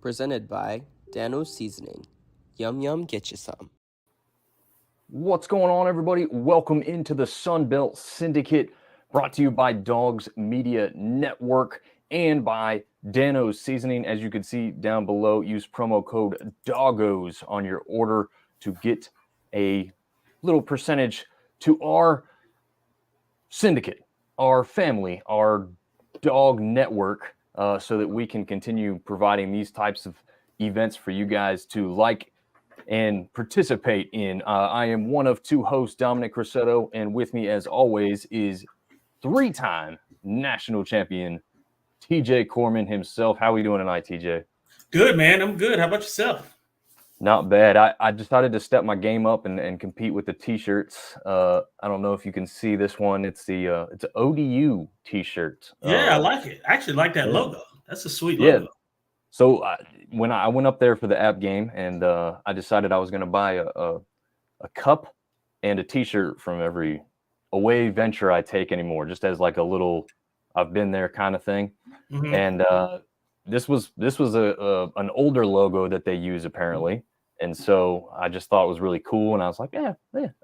presented by Dano's Seasoning. Yum yum, get you some. What's going on, everybody? Welcome into the Sunbelt Syndicate, brought to you by Dogs Media Network and by Dano's Seasoning. As you can see down below, use promo code DOGGOS on your order to get a little percentage to our syndicate, our family, our dog network, so that we can continue providing these types of events for you guys to like and participate in. I am one of two hosts, Dominick Crosetto, and with me, as always, is three-time national champion TJ Courman himself. How are we doing tonight, TJ? Good, man. I'm good. How about yourself? Not bad. I decided to step my game up and compete with the T-shirts. I don't know if you can see this one. It's an ODU T-shirt. Yeah, I like it. I actually like that logo. That's a sweet yeah. logo. So when I went up there for the app game, and I decided I was going to buy a cup and a T-shirt from every away venture I take anymore, just as like a little I've been there kind of thing. Mm-hmm. And this was an older logo that they use apparently, and so I just thought it was really cool. And I was like, yeah,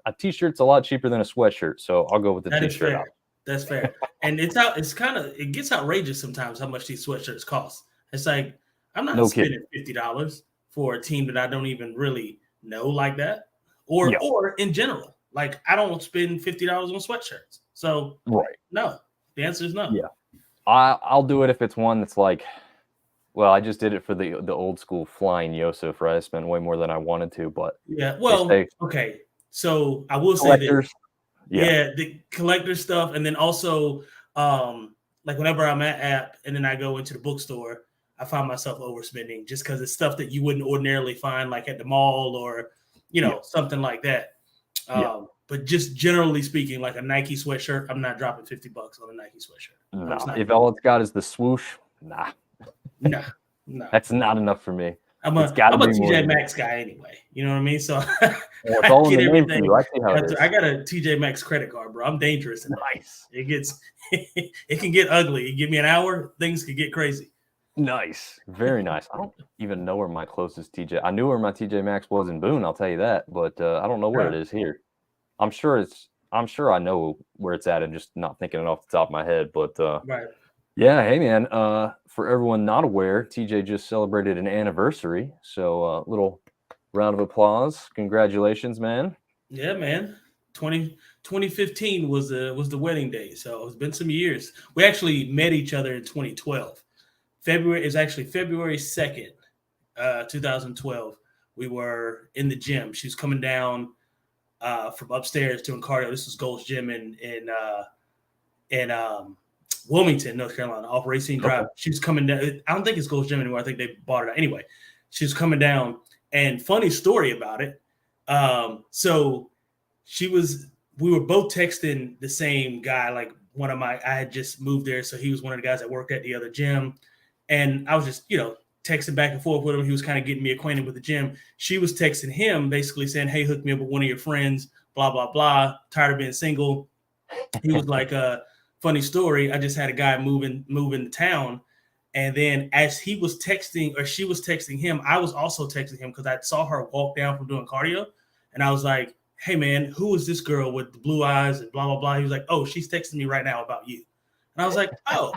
a T-shirt's a lot cheaper than a sweatshirt, so I'll go with the T-shirt. That's fair. And it gets outrageous sometimes how much these sweatshirts cost. It's like, I'm not spending $50 for a team that I don't even really know like that, or in general. Like, I don't spend $50 on sweatshirts. So no, the answer is no. Yeah, I'll do it if it's one that's like, well, I just did it for the old school Flying Yosef, right? I spent way more than I wanted to, but yeah. Well, okay. So I will say this. Yeah, the collector stuff, and then also like whenever I'm at app and then I go into the bookstore, I find myself overspending just because it's stuff that you wouldn't ordinarily find like at the mall or something like that. But just generally speaking, like a Nike sweatshirt, I'm not dropping $50 on a Nike sweatshirt. No, if all it's got is the swoosh, nah. That's not enough for me. I'm a TJ Maxx guy anyway. You know what I mean? So it's all in the name for you. I see how it is. I got a TJ Maxx credit card, bro. I'm dangerous. Nice. It can get ugly. You give me an hour, things could get crazy. Nice. Very nice. I don't even know where my closest TJ. I knew where my TJ Maxx was in Boone, I'll tell you that, but I don't know where it is here. I'm sure I know where it's at and just not thinking it off the top of my head, but yeah, hey man, for everyone not aware, TJ just celebrated an anniversary, so little round of applause. Congratulations, man. Yeah, man. 2015 was the wedding day, so it's been some years. We actually met each other in 2012. February 2nd, 2012. We were in the gym. She was coming down from upstairs doing cardio. This was Gold's Gym in Wilmington, North Carolina, off Racine Drive. She was coming down. I don't think it's Gold's Gym anymore. I think they bought it out. Anyway, she was coming down, and funny story about it. So we were both texting the same guy. Like I had just moved there, so he was one of the guys that worked at the other gym, and I was just texting back and forth with him. He was kind of getting me acquainted with the gym. She was texting him, basically saying, "Hey, hook me up with one of your friends. Blah blah blah. Tired of being single." He was like, funny story. I just had a guy moving to town. And then as he was texting or she was texting him, I was also texting him because I saw her walk down from doing cardio. And I was like, hey, man, who is this girl with the blue eyes and blah, blah, blah. He was like, oh, she's texting me right now about you. And I was like, oh,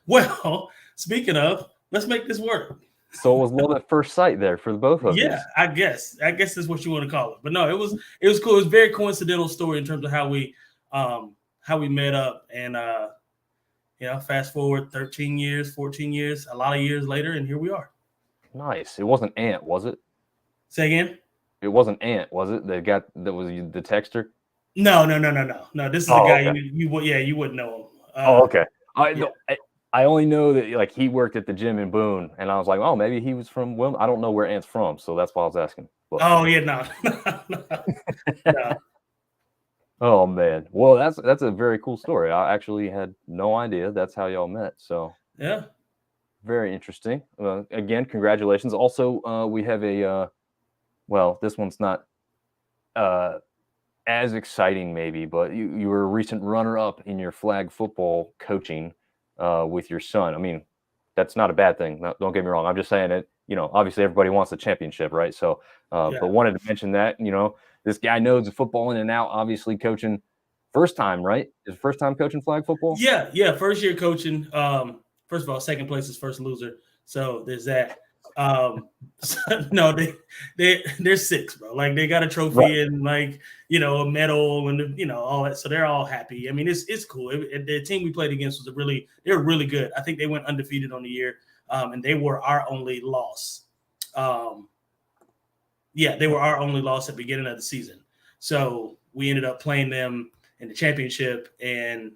well, speaking of, let's make this work. So it was love at first sight there for both of you. Yeah, I guess that's what you want to call it. But no, it was cool. It was a very coincidental story in terms of how we met up, and fast forward 13 years, 14 years, a lot of years later, and here we are. Nice. It wasn't Ant, was it? Say again? It wasn't Ant, was it? That was the texter? No. This is the guy you wouldn't know him. Okay. I only know that like he worked at the gym in Boone, and I was like, oh, maybe he was from Wilmington. I don't know where Ant's from, so that's why I was asking. But. Oh yeah, no. Oh man, well that's a very cool story. I actually had no idea that's how y'all met. So yeah, very interesting. Again, congratulations. Also, we have this one's not as exciting maybe, but you were a recent runner-up in your flag football coaching with your son. I mean, that's not a bad thing. No, don't get me wrong. I'm just saying it. Obviously everybody wants the championship, right? So, but wanted to mention that. This guy knows the football in and out. Obviously, coaching first time, right? His first time coaching flag football. Yeah. First year coaching. First of all, second place is first loser. So there's that. No, they're 6, bro. Like they got a trophy right. and like a medal and all that. So they're all happy. I mean, it's cool. The team we played against they were really good. I think they went undefeated on the year, and they were our only loss. They were our only loss at the beginning of the season. So we ended up playing them in the championship, and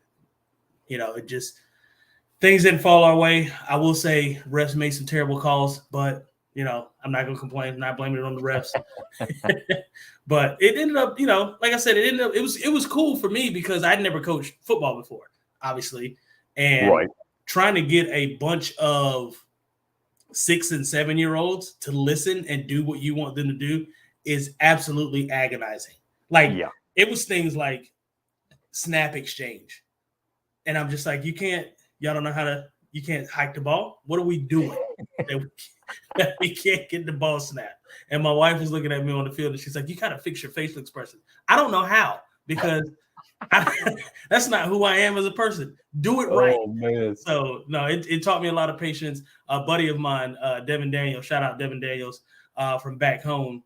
it just. Things didn't fall our way. I will say refs made some terrible calls, but, I'm not going to complain. I'm not blaming it on the refs. But it ended up, like I said, it was cool for me because I'd never coached football before, obviously. And trying to get a bunch of 6- and 7-year-olds to listen and do what you want them to do is absolutely agonizing. Like, it was things like snap exchange. And I'm just like, y'all don't know you can't hike the ball. What are we doing that we can't get the ball snapped? And my wife was looking at me on the field and she's like, you got to fix your facial expression. I don't know how, because that's not who I am as a person. Do it right. Oh, man. So, no, it taught me a lot of patience. A buddy of mine, Devin Daniels, shout out Devin Daniels from back home.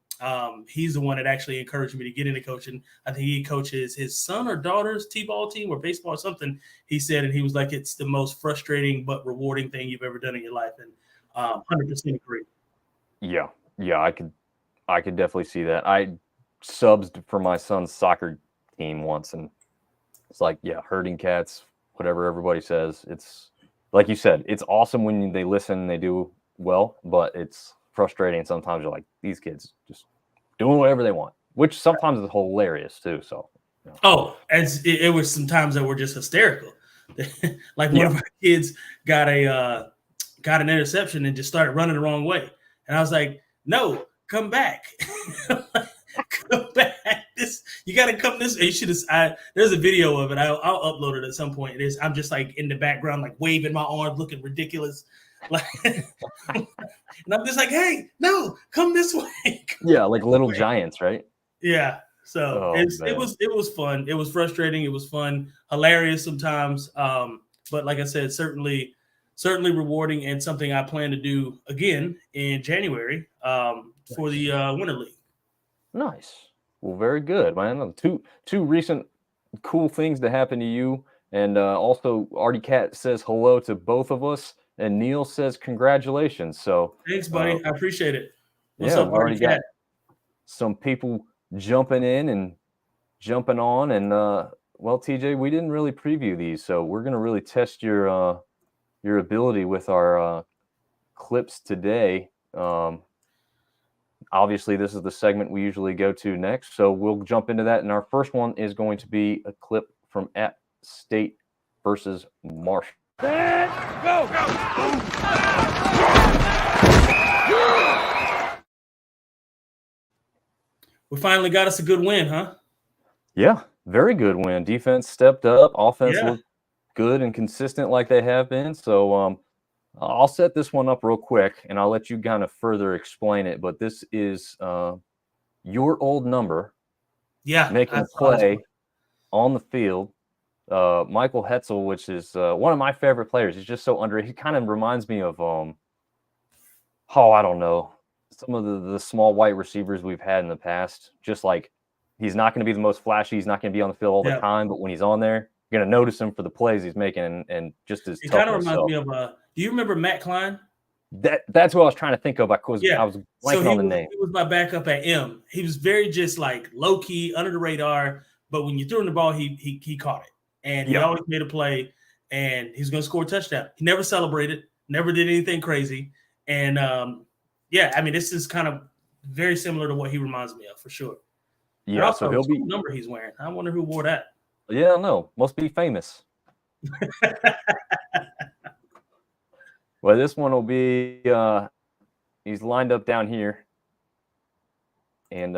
He's the one that actually encouraged me to get into coaching. I think he coaches his son or daughter's t-ball team or baseball or something. He said, and he was like, it's the most frustrating but rewarding thing you've ever done in your life. And 100% agree. Yeah, I could definitely see that. I subbed for my son's soccer team once, and it's like, herding cats, whatever everybody says. It's like you said, it's awesome when they listen and they do well, but it's frustrating sometimes. You're like, these kids just doing whatever they want, which sometimes is hilarious too. So it was some times that were just hysterical. Like one of our kids got an interception and just started running the wrong way, and I was like, no, come back. Come back. You got to come this way. There's a video of it. I'll upload it at some point. I'm just like in the background, like waving my arms, looking ridiculous. Like, and I'm just like, hey, no, come this way. Like little giants, right? Yeah. So it was fun. It was frustrating. It was fun, hilarious sometimes. But like I said, certainly rewarding, and something I plan to do again in January for the Winter League. Nice. Well, very good, man. Two recent cool things to happen to you. And also, Artie Cat says hello to both of us. And Neil says congratulations. So thanks, buddy. I appreciate it. What's We've up, already Artie Cat? got some people jumping in and jumping on. And well, TJ, we didn't really preview these, so we're gonna really test your ability with our clips today. Obviously, this is the segment we usually go to next, so we'll jump into that. And our first one is going to be a clip from App State versus Marshall. Go! We finally got us a good win, huh? Yeah, very good win. Defense stepped up. Offense looked good and consistent like they have been. So I'll set this one up real quick, and I'll let you kind of further explain it. But this is your old number making a play on the field. Michael Hetzel, which is one of my favorite players. He's just so underrated. He kind of reminds me of, I don't know, some of the small white receivers we've had in the past. Just like, he's not going to be the most flashy. He's not going to be on the field all the time. But when he's on there, you're going to notice him for the plays he's making and just his toughness. He kind of reminds me of, do you remember Matt Klein? That's what I was trying to think of. I was blanking on the name. He was my backup at M. He was very just like low-key, under the radar. But when you threw him the ball, he caught it. And he always made a play, and he's going to score a touchdown. He never celebrated, never did anything crazy. And, I mean, this is kind of very similar to what he reminds me of, for sure. Yeah, also, so he'll be number he's wearing. I wonder who wore that. Yeah, no, must be famous. Well, this one will be he's lined up down here, and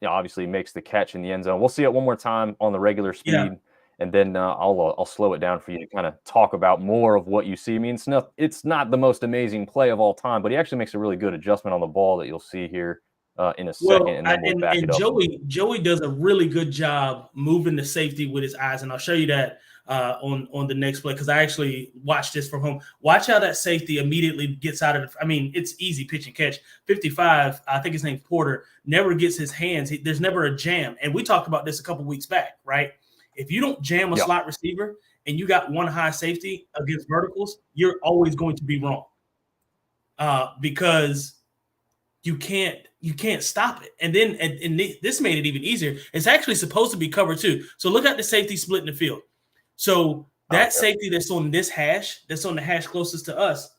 obviously makes the catch in the end zone. We'll see it one more time on the regular speed, and then I'll slow it down for you to kind of talk about more of what you see. I mean, it's not the most amazing play of all time, but he actually makes a really good adjustment on the ball that you'll see here in a second, and then we'll back it up. Joey does a really good job moving the safety with his eyes, and I'll show you that on the next play because I actually watched this from home. Watch how that safety immediately gets out of it. I mean, it's easy pitch and catch. 55, I think his name's Porter, never gets his hands. There's never a jam, and we talked about this a couple weeks back, right? If you don't jam a slot receiver and you got one high safety against verticals, you're always going to be wrong because you can't stop it. And then and this made it even easier. It's actually supposed to be cover two. So look at the safety split in the field. So that safety that's on this hash, that's on the hash closest to us,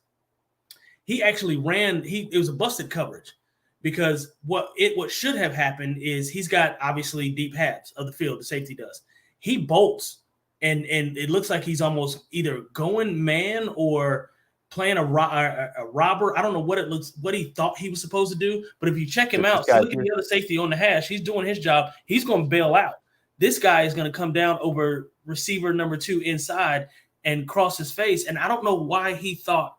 he actually ran. It was a busted coverage because what should have happened is he's got obviously deep halves of the field. The safety does. He bolts, and it looks like he's almost either going man or playing a robber. I don't know what he thought he was supposed to do. But if you check him out, look at the other safety on the hash. He's doing his job. He's going to bail out. This guy is going to come down over receiver number 2 inside and cross his face. And I don't know why he thought.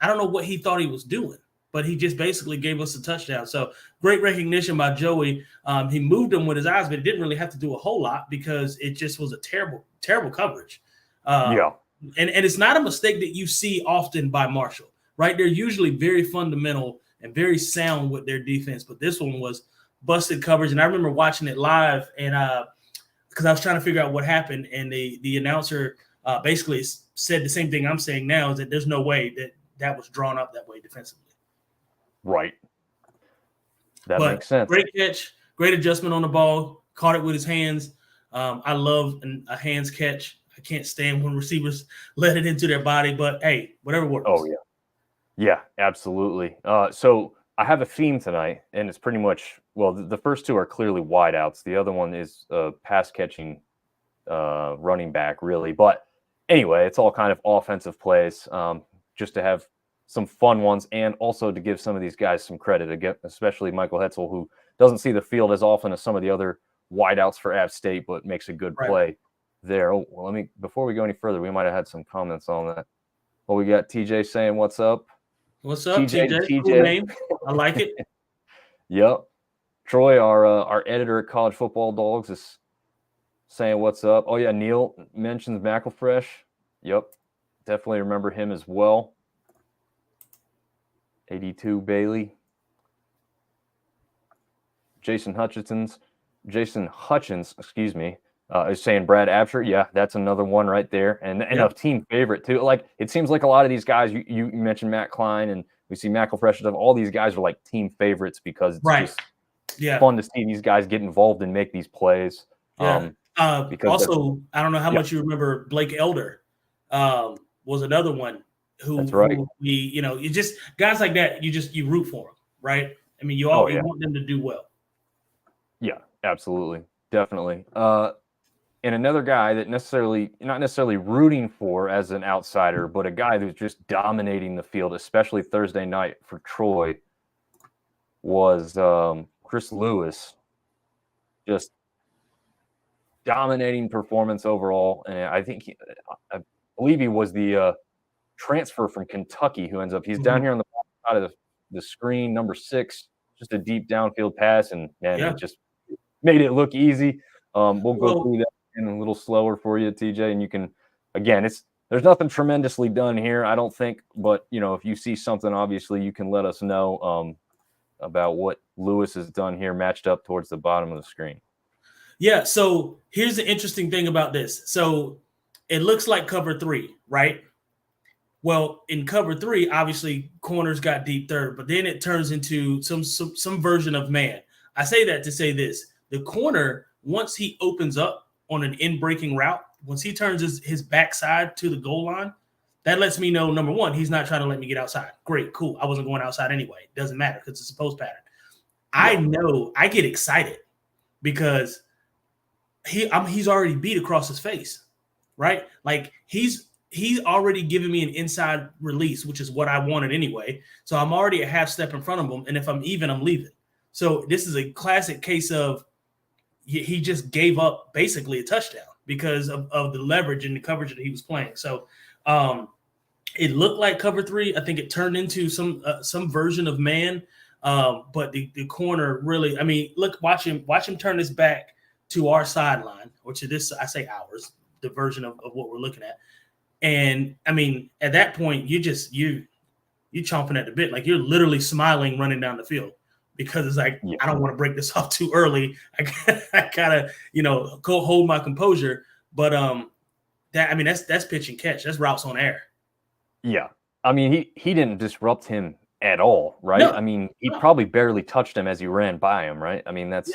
I don't know what he thought he was doing. But he just basically gave us a touchdown. So great recognition by Joey. He moved him with his eyes, but he didn't really have to do a whole lot because it just was a terrible, terrible coverage. And it's not a mistake that you see often by Marshall, right? They're usually very fundamental and very sound with their defense, but this one was busted coverage. And I remember watching it live and because I was trying to figure out what happened, and the announcer basically said the same thing I'm saying now, is that there's no way that was drawn up that way defensively. Right. That makes sense. Great catch, great adjustment on the ball, caught it with his hands. I love a hands catch. I can't stand when receivers let it into their body, but hey, whatever works. Oh, yeah. Yeah, absolutely. So I have a theme tonight, and it's pretty much, well, the first two are clearly wideouts. The other one is pass catching running back, really. But anyway, it's all kind of offensive plays just to have some fun ones, and also to give some of these guys some credit, again, especially Michael Hetzel, who doesn't see the field as often as some of the other wideouts for App State, but makes a good play there. Oh, well, before we go any further, we might have had some comments on that. Well, we got TJ saying, "What's up?" What's up, TJ? Cool name. I like it. Yep. Troy, our editor at College Football Dogs, is saying, "What's up?" Oh yeah, Neil mentions McElfresh. Yep, definitely remember him as well. 82 Bailey. Jason Hutchins, excuse me, is saying Brad Absher. Yeah, that's another one right there. And a team favorite too. Like, it seems like a lot of these guys, you mentioned Matt Klein, and we see McElfresh stuff. All these guys are like team favorites because it's just fun to see these guys get involved and make these plays. Because also, I don't know how much you remember Blake Elder was another one. That's right. You just guys like that, you root for them, right? I mean, you want them to do well. Yeah, absolutely, definitely. And another guy that not necessarily rooting for as an outsider, but a guy who's just dominating the field, especially Thursday night for Troy, was Chris Lewis. Just dominating performance overall, and I believe he was the transfer from Kentucky who ends up he's down here on the side of the screen, number 6, just a deep downfield pass, and it just made it look easy. We'll go through that in a little slower for you, TJ, and you can, again, there's nothing tremendously done here, I don't think, but if you see something, obviously you can let us know about what Lewis has done here, matched up towards the bottom of the screen. Yeah, so here's the interesting thing about this. So it looks like cover 3, right? Well, in cover 3, obviously corners got deep third, but then it turns into some version of man. I say that to say this: the corner, once he opens up on an in-breaking route, once he turns his backside to the goal line, that lets me know, number one, he's not trying to let me get outside. Great, cool. I wasn't going outside anyway. Doesn't matter because it's a post pattern. I know I get excited because he's already beat across his face, right? Like he's already given me an inside release, which is what I wanted anyway. So I'm already a half step in front of him, and if I'm even, I'm leaving. So this is a classic case of he just gave up basically a touchdown because of the leverage and the coverage that he was playing. So it looked like cover 3. I think it turned into some version of man. But the corner really, I mean, look, watch him turn his back to our sideline, or to this, I say ours, the version of what we're looking at. And I mean, at that point, you chomping at the bit, like you're literally smiling running down the field, because it's like, I don't want to break this off too early. I gotta, go hold my composure. But that's pitch and catch. That's routes on air. Yeah. I mean, he didn't disrupt him at all, right? No, I mean, he probably barely touched him as he ran by him, right? I mean, that's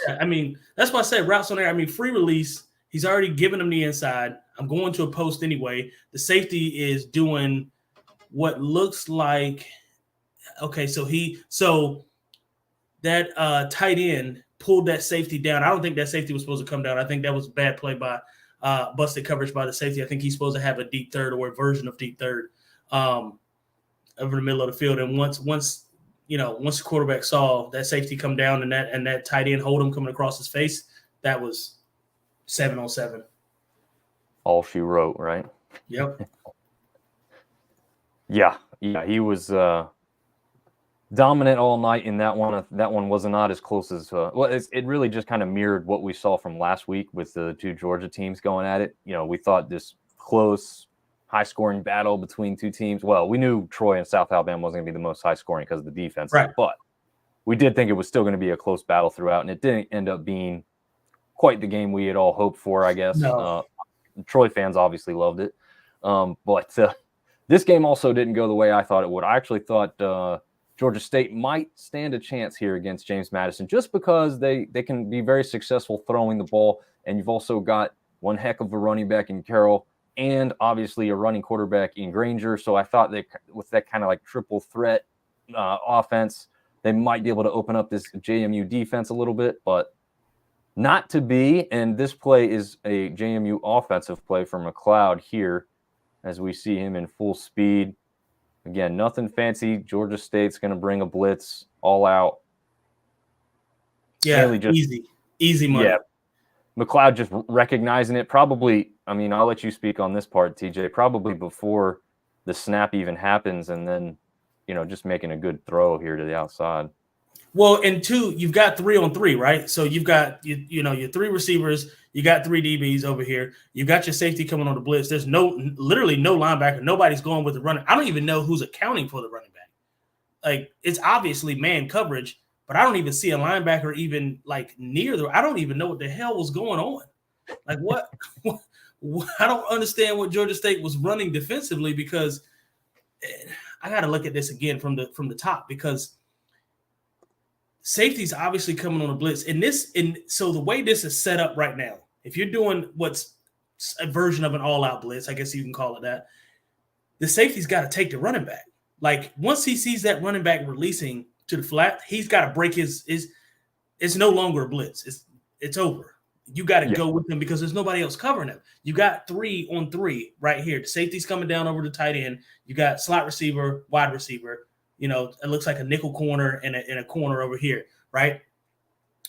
why I said routes on air. I mean, free release. He's already given him the inside. I'm going to a post anyway. The safety is doing what looks like, okay, so that tight end pulled that safety down. I don't think that safety was supposed to come down. I think that was a bad play by busted coverage by the safety. I think he's supposed to have a deep third or a version of deep third over the middle of the field. And once the quarterback saw that safety come down and that tight end hold him coming across his face, that was 7-on-7. All she wrote, right? Yep. Yeah, he was dominant all night in that one. That one was not as close as it really just kind of mirrored what we saw from last week with the two Georgia teams going at it. We thought this close, high-scoring battle between two teams. Well, we knew Troy and South Alabama wasn't going to be the most high-scoring because of the defense, right? But we did think it was still going to be a close battle throughout, and it didn't end up being quite the game we had all hoped for, I guess. No. Troy fans obviously loved it, but this game also didn't go the way I thought it would. I actually thought Georgia State might stand a chance here against James Madison, just because they can be very successful throwing the ball, and you've also got one heck of a running back in Carroll, and obviously a running quarterback in Granger. So I thought that with that kind of like triple threat offense, they might be able to open up this JMU defense a little bit, but not to be. And this play is a JMU offensive play from McLeod here, as we see him in full speed. Again, nothing fancy. Georgia State's going to bring a blitz all out. Yeah, easy money. Yeah, McLeod just recognizing it. Probably, I mean, I'll let you speak on this part, TJ. Probably before the snap even happens, and then, just making a good throw here to the outside. Well, and 2, you've got 3-on-3, right? So you've got your 3 receivers, you got 3 DBs over here, you got your safety coming on the blitz. There's literally no linebacker. Nobody's going with the running. I don't even know who's accounting for the running back. Like, it's obviously man coverage, but I don't even see a linebacker even like near I don't even know what the hell was going on. Like, what I don't understand what Georgia State was running defensively, because I got to look at this again from the top, because safety's obviously coming on a blitz. So the way this is set up right now, if you're doing what's a version of an all-out blitz, I guess you can call it that, the safety's got to take the running back. Like, once he sees that running back releasing to the flat, he's got to break his it's no longer a blitz. It's over. You got to go with him, because there's nobody else covering him. You got 3-on-3 right here. The safety's coming down over the tight end. You got slot receiver, wide receiver. It looks like a nickel corner and a corner over here, right?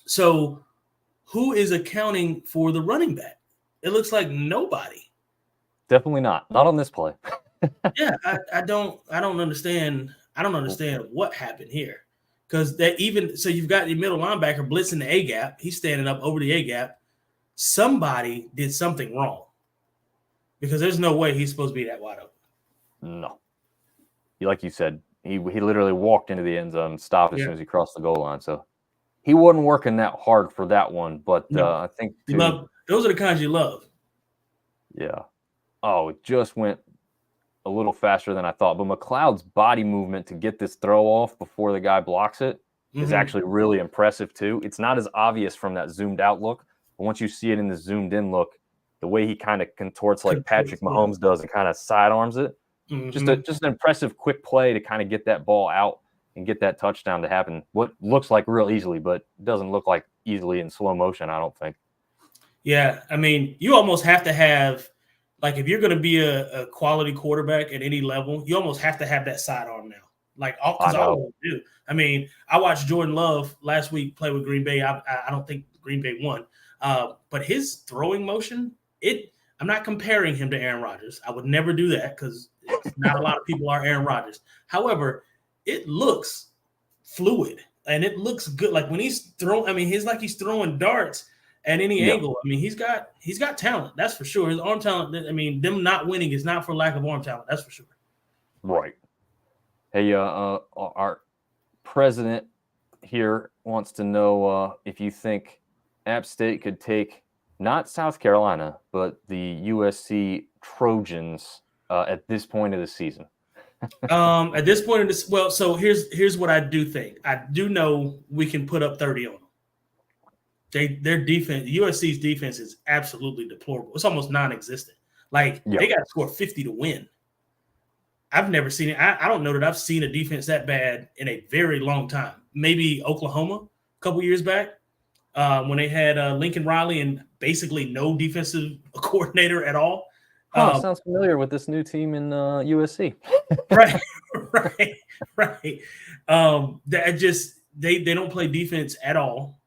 So who is accounting for the running back? It looks like nobody. Definitely not. Not on this play. Yeah, I don't understand. I don't understand what happened here. Because so you've got your middle linebacker blitzing the A gap. He's standing up over the A gap. Somebody did something wrong, because there's no way he's supposed to be that wide open. No. Like you said, he literally walked into the end zone and stopped as soon as he crossed the goal line. So he wasn't working that hard for that one. But I think those are the kinds you love. Yeah. Oh, it just went a little faster than I thought. But McLeod's body movement to get this throw off before the guy blocks it is actually really impressive too. It's not as obvious from that zoomed out look, but once you see it in the zoomed in look, the way he kind of contorts like Patrick Mahomes does and kind of sidearms it, just an impressive quick play to kind of get that ball out and get that touchdown to happen. What looks like real easily, but doesn't look like easily in slow motion, I don't think. Yeah, I mean, you almost have to have, like, if you're going to be a quality quarterback at any level, you almost have to have that sidearm now. Like, because all we do. I mean, I watched Jordan Love last week play with Green Bay. I don't think Green Bay won. But his throwing motion, I'm not comparing him to Aaron Rodgers. I would never do that because not a lot of people are Aaron Rodgers. However, it looks fluid and it looks good. Like when he's throwing, I mean, he's like he's throwing darts at any angle. I mean, he's got talent. That's for sure. His arm talent. I mean, them not winning is not for lack of arm talent. That's for sure. Right. Hey, our president here wants to know if you think App State could take not South Carolina, but the USC Trojans at this point of the season. At this point in this, well, so here's what I do think. I do know we can put up 30 on them. Their defense, USC's defense is absolutely deplorable. It's almost non-existent. Like they got to score 50 to win. I've never seen it. I don't know that I've seen a defense that bad in a very long time. Maybe Oklahoma a couple years back when they had Lincoln Riley and basically no defensive coordinator at all. Sounds familiar with this new team in USC. right. They don't play defense at all.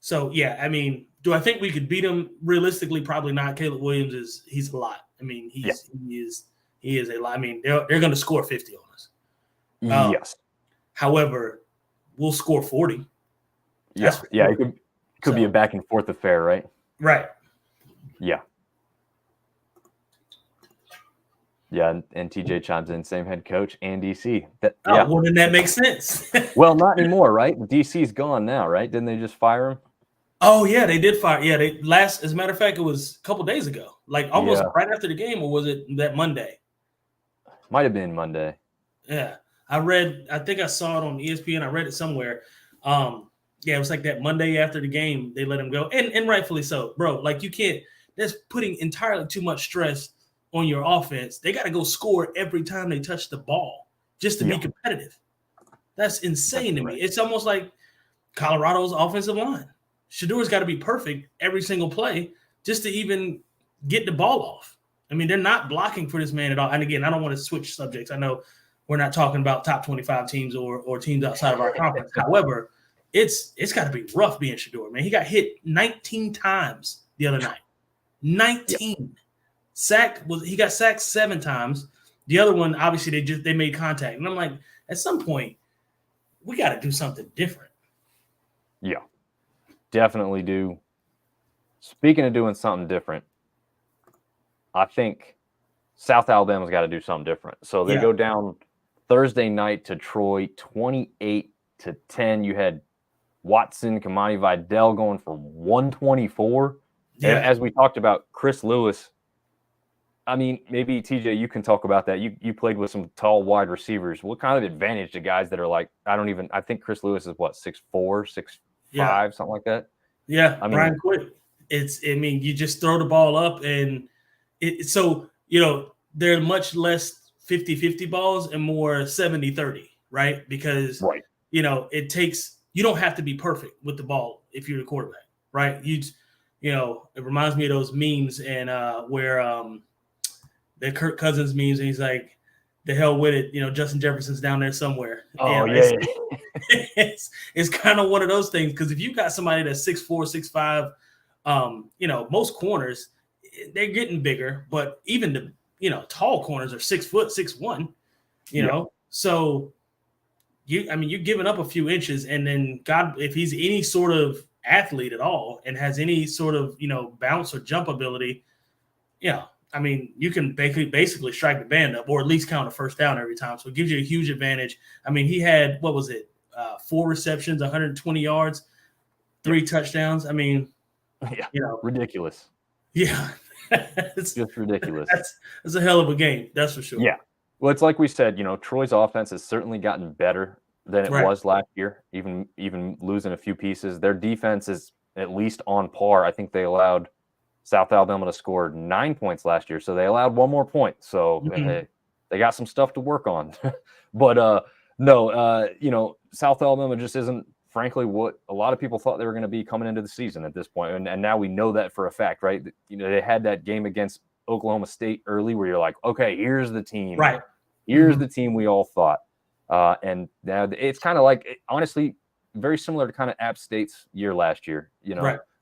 So yeah, I mean, do I think we could beat them realistically? Probably not. Caleb Williams he's a lot. I mean, he is a lot. I mean, they're going to score 50 on us. Yes. However, we'll score 40. Yeah. It could be a back and forth affair, right? Right. Yeah. Yeah, and TJ chimes in, same head coach and DC. Well, then that makes sense. Well, not anymore, right? DC's gone now, right? Didn't they just fire him? Oh yeah, they did fire. Yeah, as a matter of fact, it was a couple days ago, like almost right after the game, or was it that Monday? Might have been Monday. Yeah, I think I saw it on ESPN. I read it somewhere. It was like that Monday after the game, they let him go, and rightfully so, bro. Like you can't. That's putting entirely too much stress on your offense. They got to go score every time they touch the ball just to be competitive. That's insane to me. It's almost like Colorado's offensive line. Shadour's got to be perfect every single play just to even get the ball off. I mean, they're not blocking for this man at all. And again, I don't want to switch subjects. I know we're not talking about top 25 teams or teams outside of our conference. However, it's got to be rough being Shador, man. He got hit 19 times the other night. 19. He got sacked 7 times. The other one, obviously, they made contact. And I'm like, at some point, we got to do something different. Yeah, definitely do. Speaking of doing something different, I think South Alabama's got to do something different. So they go down Thursday night to Troy, 28-10. You had Watson, Kamani Vidal going for 124. Yeah. And as we talked about, Chris Lewis. I mean, maybe TJ, you can talk about that. You played with some tall wide receivers. What kind of advantage to guys that are like, I think Chris Lewis is what, 6'4", 6'5", something like that? Yeah, I mean, Brian Quick. You just throw the ball up and they're much less 50-50 balls and more 70-30, right? Because it takes, you don't have to be perfect with the ball if you're the quarterback, right? It reminds me of those memes and where the Kirk Cousins memes, and he's like, the hell with it. Justin Jefferson's down there somewhere. Oh, It's kind of one of those things because if you got somebody that's 6'4", 6'5", most corners, they're getting bigger, but even the, tall corners are 6 foot, 6'1", So you're giving up a few inches, and then God, if he's any sort of athlete at all and has any sort of, bounce or jump ability, you can basically strike the band up or at least count a first down every time. So it gives you a huge advantage. I mean, he had, 4 receptions, 120 yards, 3 touchdowns. I mean, ridiculous. Yeah. It's just ridiculous. That's a hell of a game. That's for sure. Yeah. Well, it's like we said, Troy's offense has certainly gotten better than it was last year, even losing a few pieces. Their defense is at least on par. I think they allowed South Alabama to score 9 points last year, so they allowed 1 more point. So they got some stuff to work on. But South Alabama just isn't, frankly, what a lot of people thought they were going to be coming into the season at this point. And now we know that for a fact, right? They had that game against Oklahoma State early where you're like, okay, here's the team. Right. Here's the team we all thought. And now it's kind of like, honestly, very similar to kind of App State's year last year.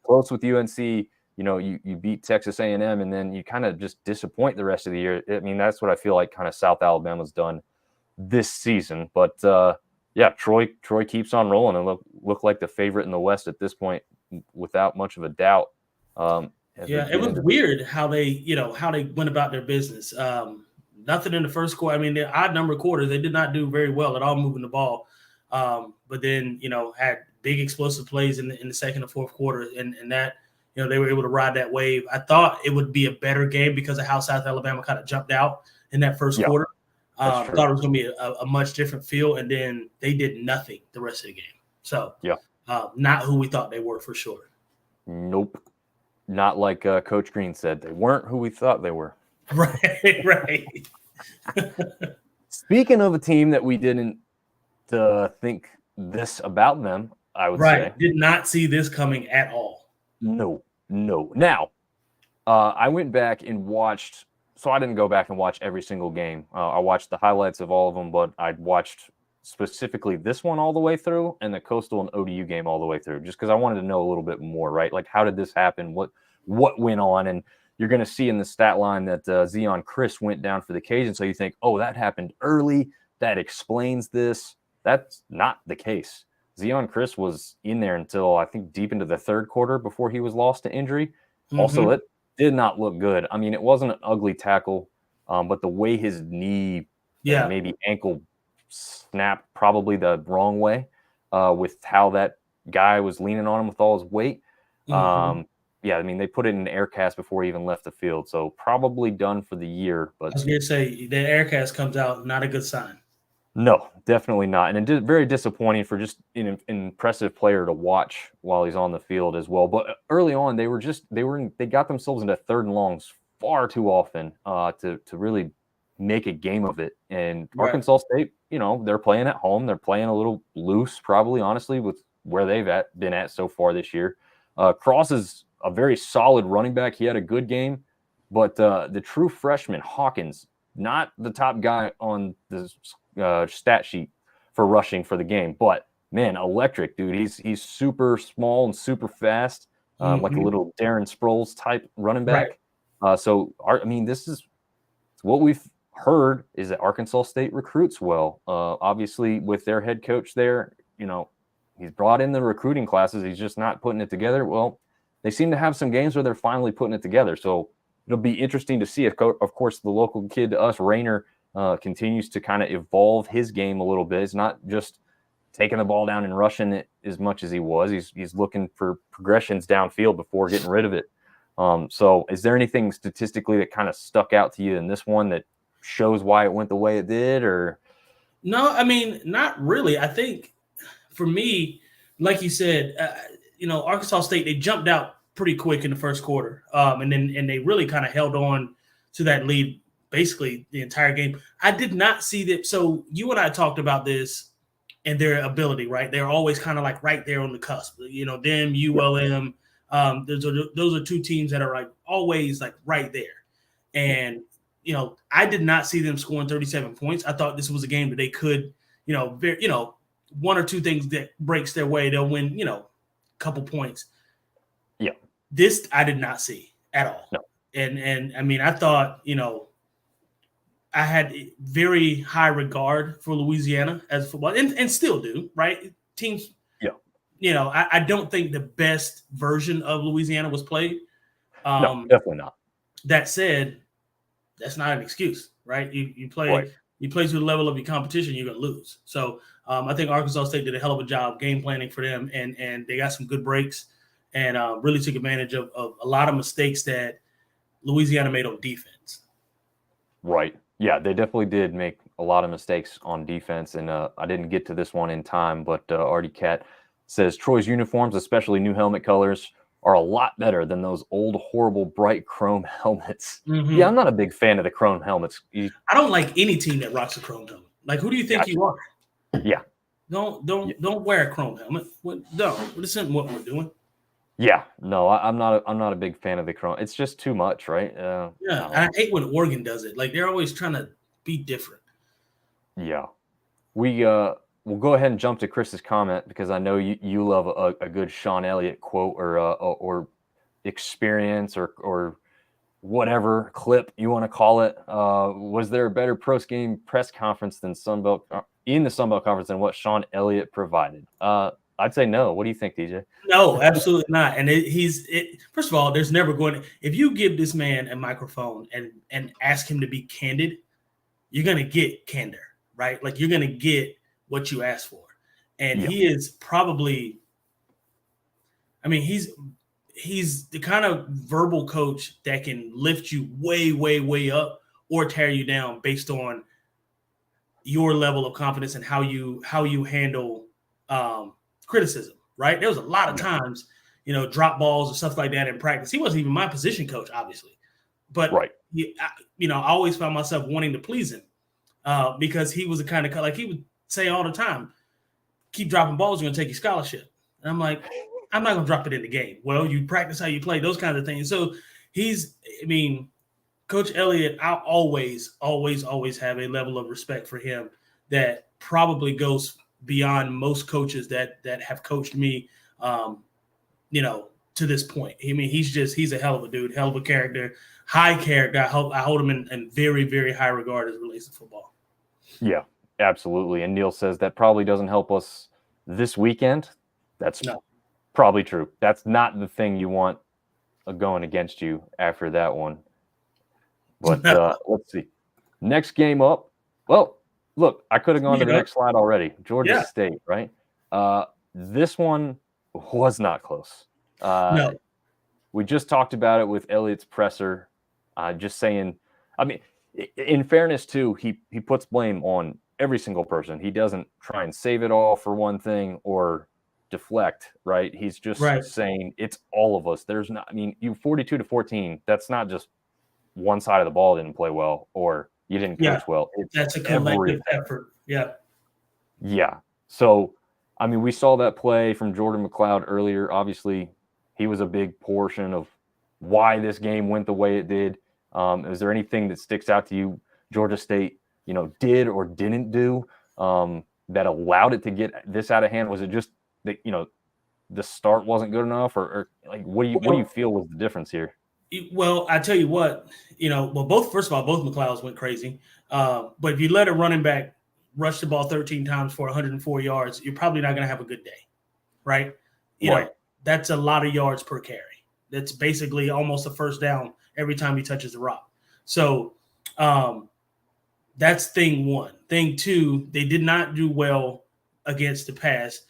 Close with UNC, you beat Texas A&M and then you kind of just disappoint the rest of the year. I mean, that's what I feel like kind of South Alabama's done this season. But Troy keeps on rolling and look like the favorite in the West at this point without much of a doubt. It was weird how they went about their business. Nothing in the first quarter. I mean, the odd number of quarters, they did not do very well at all moving the ball. But then, had big explosive plays in the second and fourth quarter, and that, they were able to ride that wave. I thought it would be a better game because of how South Alabama kind of jumped out in that first quarter. Thought it was going to be a much different feel, and then they did nothing the rest of the game. So, not who we thought they were for sure. Nope. Not like Coach Green said. They weren't who we thought they were. Right. Speaking of a team that we didn't think this about them, I would say. Did not see this coming at all. No. Now, I went back and watched. So I didn't go back and watch every single game. I watched the highlights of all of them, but I watched specifically this one all the way through and the Coastal and ODU game all the way through, just because I wanted to know a little bit more, right? Like, how did this happen? What went on? And you're going to see in the stat line that Zion Chris went down for the Cajun. So you think, oh, that happened early. That explains this. That's not the case. Zion Chris was in there until I think deep into the third quarter before he was lost to injury. Mm-hmm. Also, it did not look good. I mean, it wasn't an ugly tackle, but the way his knee, and maybe ankle snapped probably the wrong way with how that guy was leaning on him with all his weight. Mm-hmm. I mean, they put it in an air cast before he even left the field, so probably done for the year. But I was going to say, the air cast comes out, not a good sign. No, definitely not. And it very disappointing for just an impressive player to watch while he's on the field as well. But early on, they got themselves into third and longs far too often to really make a game of it. And Arkansas State, they're playing at home. They're playing a little loose, probably, honestly, with where they've been at so far this year. Cross is a very solid running back. He had a good game. But the true freshman, Hawkins, not the top guy on the stat sheet for rushing for the game, but man, electric, dude. He's super small and super fast, like a little Darren Sproles type running back. This is what we've heard is that Arkansas State recruits well. Obviously, with their head coach there, he's brought in the recruiting classes. He's just not putting it together. Well, they seem to have some games where they're finally putting it together. So it'll be interesting to see if, of course, the local kid to us, Rayner, continues to kind of evolve his game a little bit. It's not just taking the ball down and rushing it as much as he was. He's looking for progressions downfield before getting rid of it. So is there anything statistically that kind of stuck out to you in this one that shows why it went the way it did? Or no, I mean, not really. I think for me, like you said, Arkansas State, they jumped out pretty quick in the first quarter. And they really kind of held on to that lead basically the entire game. I did not see that. So you and I talked about this and their ability, right? They're always kind of like right there on the cusp. Them, ULM. Those are two teams that are like always like right there. And, I did not see them scoring 37 points. I thought this was a game that they could, one or two things that breaks their way, they'll win, a couple points. Yeah. This I did not see at all. No. And I mean, I thought, I had very high regard for Louisiana as football and still do, right? Teams, I don't think the best version of Louisiana was played. No, definitely not. That said, that's not an excuse, right? You play to the level of your competition, you're going to lose. So I think Arkansas State did a hell of a job game planning for them, and they got some good breaks and really took advantage of a lot of mistakes that Louisiana made on defense. Right. Yeah, they definitely did make a lot of mistakes on defense, and I didn't get to this one in time, but Artie Cat says Troy's uniforms, especially new helmet colors, are a lot better than those old, horrible, bright chrome helmets. Mm-hmm. Yeah, I'm not a big fan of the chrome helmets. I don't like any team that rocks a chrome helmet. Like, who do you think you are? Yeah. Don't wear a chrome helmet. This isn't what we're doing. Yeah, no, I'm not a big fan of the chrome. It's just too much, right? And I hate when Oregon does it. Like, they're always trying to be different. Yeah, we'll go ahead and jump to Chris's comment because I know you love a good Sean Elliott quote or experience or whatever clip you want to call it, was there a better post-game press conference than in the Sun Belt Conference than what Sean Elliott provided? I'd say no. What do you think, DJ? No, absolutely not. And first of all, there's never going to, if you give this man a microphone and ask him to be candid, you're going to get candor, right? Like, you're going to get what you ask for. And he is probably, I mean, he's the kind of verbal coach that can lift you way, way, way up or tear you down based on your level of confidence and how you handle criticism, right? There was a lot of times, drop balls or stuff like that in practice. He wasn't even my position coach, obviously, but I always found myself wanting to please him because he was the kind of, like, he would say all the time, keep dropping balls, you're going to take your scholarship. And I'm like, I'm not going to drop it in the game. Well, you practice how you play, those kinds of things. So Coach Elliott, I always have a level of respect for him that probably goes beyond most coaches that have coached me, to this point. I mean, he's a hell of a dude, hell of a character, high character. I hold him in very, very high regard as it relates to football. Yeah, absolutely. And Neil says that probably doesn't help us this weekend. That's probably true. That's not the thing you want going against you after that one. But let's see. Next game up. Well, look, I could have gone to the next slide already. Georgia State, right? This one was not close. No. We just talked about it with Elliott's presser. Just saying, I mean, in fairness, too, he puts blame on every single person. He doesn't try and save it all for one thing or deflect, right? He's just saying it's all of us. There's not, I mean, you 42-14, that's not just one side of the ball didn't play well or you didn't coach well. That's a collective effort. Yeah. Yeah. So, I mean, we saw that play from Jordan McLeod earlier. Obviously, he was a big portion of why this game went the way it did. Is there anything that sticks out to you, Georgia State, did or didn't do that allowed it to get this out of hand? Was it just that, the start wasn't good enough or like, what do you feel was the difference here? Well, I tell you what, first of all, both McLeods went crazy. But if you let a running back rush the ball 13 times for 104 yards, you're probably not going to have a good day, right? You know, that's a lot of yards per carry. That's basically almost a first down every time he touches the rock. So that's thing one. Thing two, they did not do well against the pass.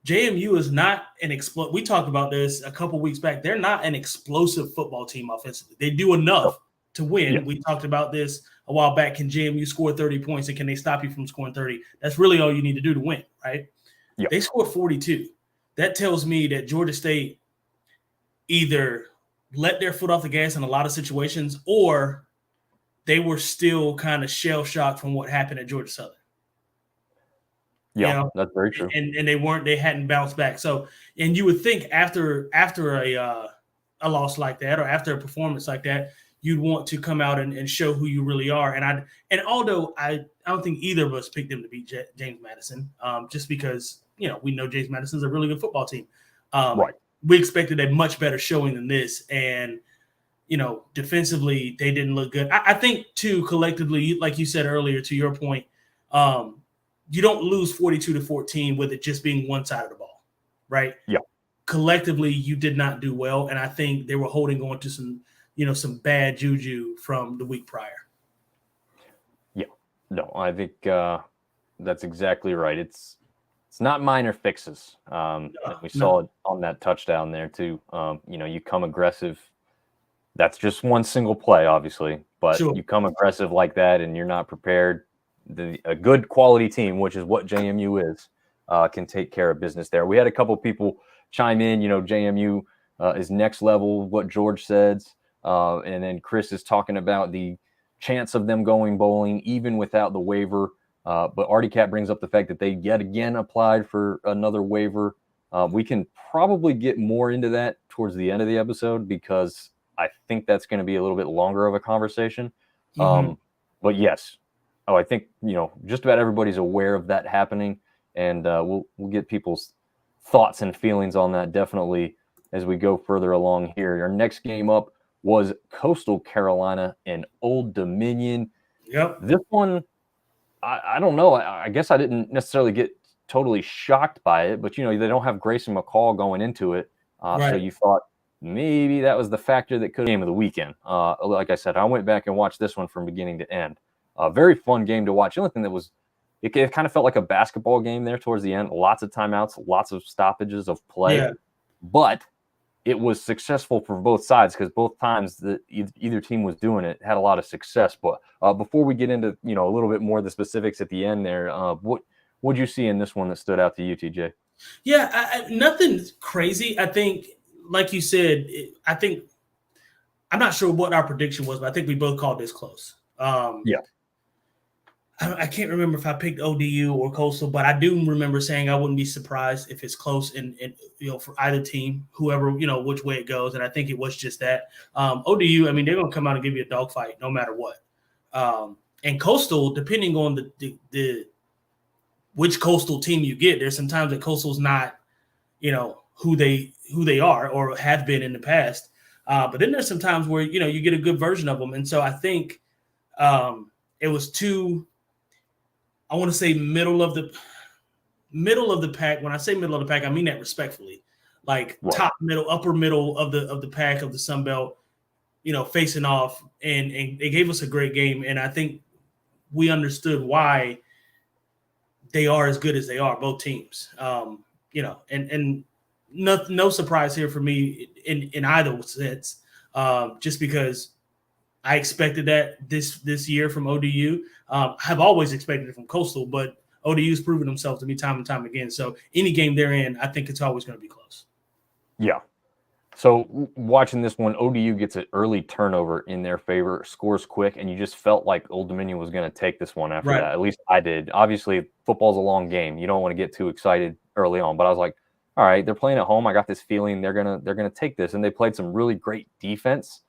JMU is not an we talked about this a couple weeks back. They're not an explosive football team offensively. They do enough to win. Yeah. We talked about this a while back. Can JMU score 30 points and can they stop you from scoring 30? That's really all you need to do to win, right? Yeah. They scored 42. That tells me that Georgia State either let their foot off the gas in a lot of situations or they were still kind of shell-shocked from what happened at Georgia Southern. Yeah, that's very true. And they hadn't bounced back. So, and you would think after a loss like that or after a performance like that, you'd want to come out and show who you really are. And although I don't think either of us picked them to beat James Madison, just because, we know James Madison's a really good football team. We expected a much better showing than this. And, defensively, they didn't look good. I think, too, collectively, like you said earlier, to your point, you don't lose 42-14 with it just being one side of the ball, right? Yeah. Collectively, you did not do well, and I think they were holding on to some bad juju from the week prior. Yeah. No, I think that's exactly right. It's not minor fixes. We saw it on that touchdown there too. You come aggressive. That's just one single play, obviously, but you come aggressive like that, and you're not prepared. A good quality team, which is what JMU is, can take care of business there. We had a couple people chime in, JMU is next level, what George says. And then Chris is talking about the chance of them going bowling, even without the waiver. But Artie Cat brings up the fact that they yet again applied for another waiver. We can probably get more into that towards the end of the episode because I think that's going to be a little bit longer of a conversation. But yes. I think, just about everybody's aware of that happening, and we'll get people's thoughts and feelings on that definitely as we go further along here. Our next game up was Coastal Carolina and Old Dominion. Yep. This one, I don't know. I guess I didn't necessarily get totally shocked by it, but, they don't have Grayson McCall going into it. So you thought maybe that was the factor that could have game of the weekend. Like I said, I went back and watched this one from beginning to end. A very fun game to watch. The only thing that was, it kind of felt like a basketball game there towards the end. Lots of timeouts, lots of stoppages of play. But it was successful for both sides because both times that either team was doing it had a lot of success. But before we get into a little bit more of the specifics at the end there, what did you see in this one that stood out to you, TJ? Yeah, nothing crazy. I think, like you said, I'm not sure what our prediction was, but I think we both called this close. I can't remember if I picked ODU or Coastal, but I do remember saying I wouldn't be surprised if it's close and for either team, whoever, which way it goes. And I think it was just that. ODU, I mean, they're going to come out and give you a dogfight no matter what. And Coastal, depending on the which Coastal team you get, there's sometimes that Coastal's not, who they are or have been in the past. But then there's some times where, you get a good version of them. And so I think it was two, I want to say middle of the pack. When I say middle of the pack, I mean that respectfully, like top middle, upper middle of the pack of the Sun Belt, facing off, and they gave us a great game. And I think we understood why they are as good as they are, both teams. And no surprise here for me in either sense, just because I expected that this year from ODU. Have always expected it from Coastal, but ODU's proven themselves to me time and time again. So any game they're in, I think it's always going to be close. Yeah. So watching this one, ODU gets an early turnover in their favor, scores quick, and you just felt like Old Dominion was going to take this one after that. At least I did. Obviously, football's a long game. You don't want to get too excited early on, but I was like, all right, they're playing at home. I got this feeling they're gonna take this, and they played some really great defense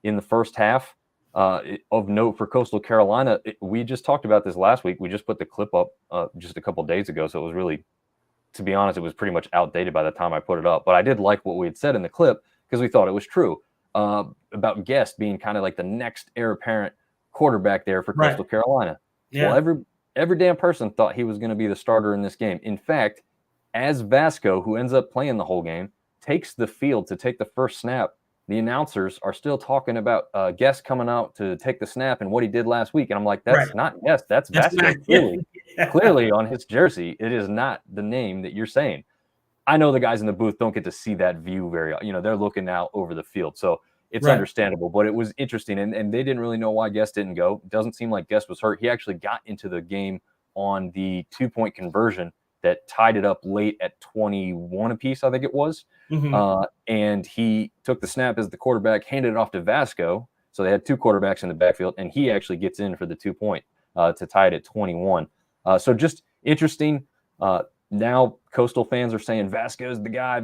in the first half. Of note for Coastal Carolina, we just talked about this last week. We just put the clip up just a couple days ago, so it was really, to be honest, it was pretty much outdated by the time I put it up. But I did like what we had said in the clip because we thought it was true about Guest being kind of like the next heir apparent quarterback there for Coastal Carolina. Yeah. Well, every damn person thought he was going to be the starter in this game. In fact, as Vasco, who ends up playing the whole game, takes the field to take the first snap, the announcers are still talking about Guest coming out to take the snap and what he did last week. And I'm like, that's not Guest. That's Vasco. Clearly on his jersey, it is not the name that you're saying. I know the guys in the booth don't get to see that view very, they're looking out over the field. So it's understandable, but it was interesting. And they didn't really know why Guest didn't go. It doesn't seem like Guest was hurt. He actually got into the game on the 2-point conversion that tied it up late at 21 apiece, I think it was. And he took the snap as the quarterback, handed it off to Vasco. So they had two quarterbacks in the backfield, and he actually gets in for the 2-point to tie it at 21. So just interesting. Now Coastal fans are saying Vasco's the guy.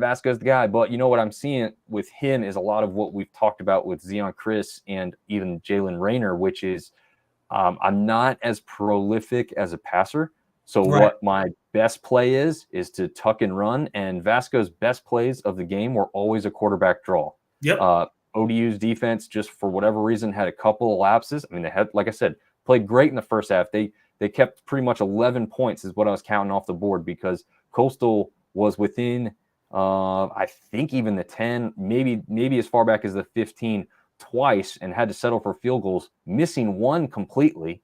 But what I'm seeing with him is a lot of what we've talked about with Zion Chris and even Jalen Rayner, which is I'm not as prolific as a passer. So what my best play is to tuck and run, and Vasco's best plays of the game were always a quarterback draw. ODU's defense, just for whatever reason, had a couple of lapses. I mean, they had, like I said, played great in the first half. They kept pretty much 11 points is what I was counting off the board because Coastal was within, I think even the 10, maybe as far back as the 15 twice, and had to settle for field goals, missing one completely.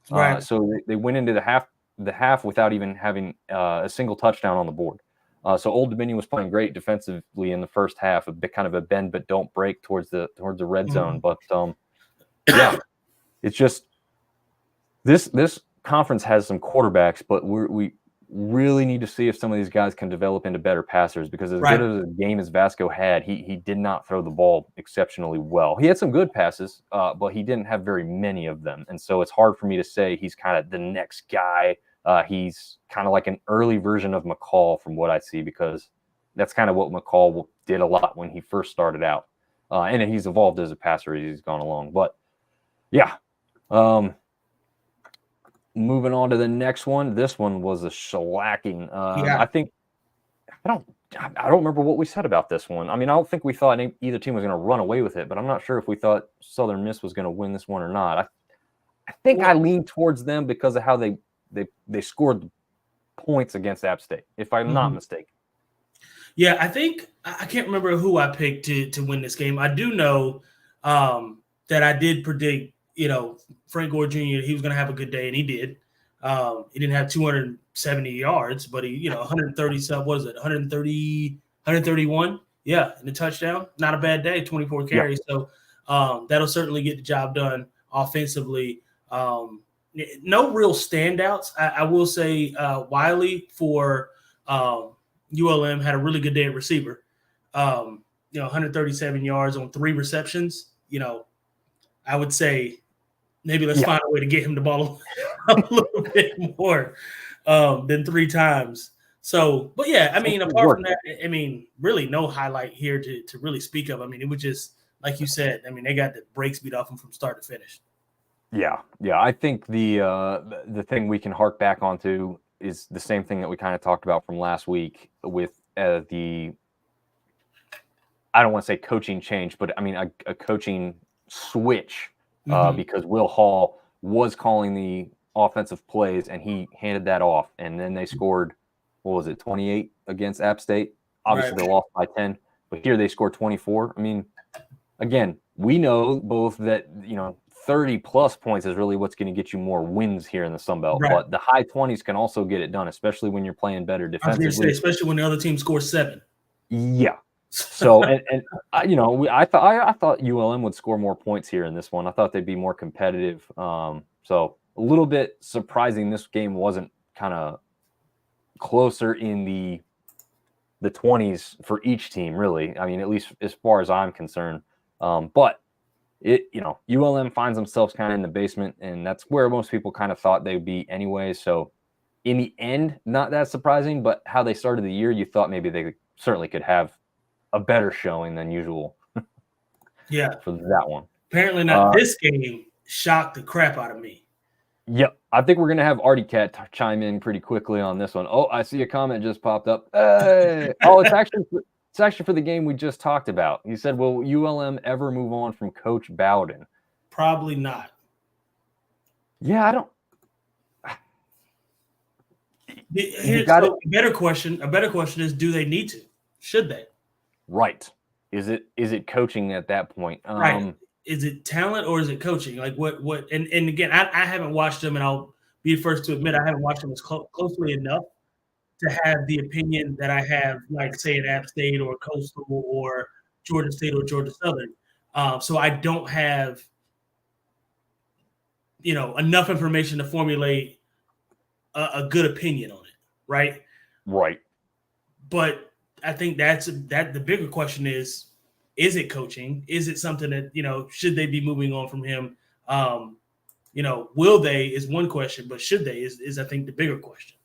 So they went into the half without even having a single touchdown on the board. So Old Dominion was playing great defensively in the first half, a bit kind of a bend but don't break towards the red zone. But it's just this conference has some quarterbacks, but we really need to see if some of these guys can develop into better passers, because as good as a game as Vasco had, he did not throw the ball exceptionally well. He had some good passes, but he didn't have very many of them. And so it's hard for me to say he's kind of the next guy. He's kind of like an early version of McCall from what I see, because that's kind of what McCall did a lot when he first started out. And he's evolved as a passer as he's gone along. But yeah, moving on to the next one. This one was a shellacking. I think I don't remember what we said about this one. I mean, I don't think we thought either team was going to run away with it, but I'm not sure if we thought Southern Miss was going to win this one or not. I think I leaned towards them because of how they scored points against App State, if I'm not mistaken. Yeah, I think I can't remember who I picked to win this game. I do know that I did predict, Frank Gore Jr. he was going to have a good day, and he did. He didn't have 270 yards, but he, 130 sub. What is it? 130, 131. Yeah, and a touchdown. Not a bad day. 24 carries. Yeah. So that'll certainly get the job done offensively. No real standouts. I will say Wiley for ULM had a really good day at receiver. 137 yards on 3 receptions. I would say maybe let's find a way to get him the ball a little bit more than 3 times. So, but yeah, I mean, apart from that, I mean, really no highlight here to really speak of. I mean, it was just like you said. I mean, they got the brakes beat off them from start to finish. Yeah. I think the thing we can hark back onto is the same thing that we kind of talked about from last week with I don't want to say coaching change, but I mean a coaching switch because Will Hall was calling the offensive plays and he handed that off, and then they scored, 28 against App State. Obviously they lost by 10, but here they scored 24. I mean, again, we know both that 30 plus points is really what's going to get you more wins here in the Sun Belt, but the high 20s can also get it done, especially when you're playing better defensively. I was going to say, especially when the other team scores 7. Yeah. So, I thought ULM would score more points here in this one. I thought they'd be more competitive. So a little bit surprising this game wasn't kind of closer in the 20s for each team, really. I mean, at least as far as I'm concerned. But ULM finds themselves kind of in the basement, and that's where most people kind of thought they would be anyway. So in the end, not that surprising, but how they started the year, you thought maybe they certainly could have a better showing than usual. Yeah. For that one. Apparently not. This game shocked the crap out of me. Yep. I think we're going to have Artie Cat chime in pretty quickly on this one. Oh, I see a comment just popped up. Hey. It's actually for the game we just talked about. He said, will ULM ever move on from Coach Bowden? Probably not. Yeah, I don't. Here's a better question. A better question is, do they need to? Should they? Right. Is it coaching at that point? Right. Is it talent or is it coaching? Like what and again, I haven't watched them, and I'll be the first to admit I haven't watched them as closely enough to have the opinion that I have, like, say, at App State or Coastal or Georgia State or Georgia Southern. So I don't have, enough information to formulate a good opinion on it, right? Right. But I think that the bigger question is it coaching? Is it something that, should they be moving on from him? Will they is one question, but should they is I think the bigger question.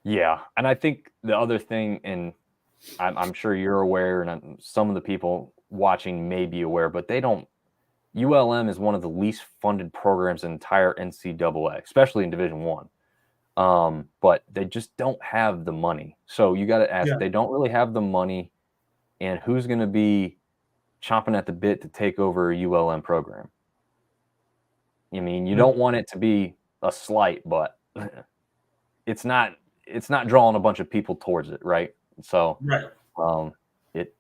Yeah, and I think the other thing, and I'm sure you're aware, and some of the people watching may be aware, but ULM is one of the least funded programs in the entire NCAA, especially in Division I. But they just don't have the money. So you got to ask, they don't really have the money, and who's going to be chomping at the bit to take over a ULM program? I mean, you don't want it to be a slight, but it's not drawing a bunch of people towards it, right? So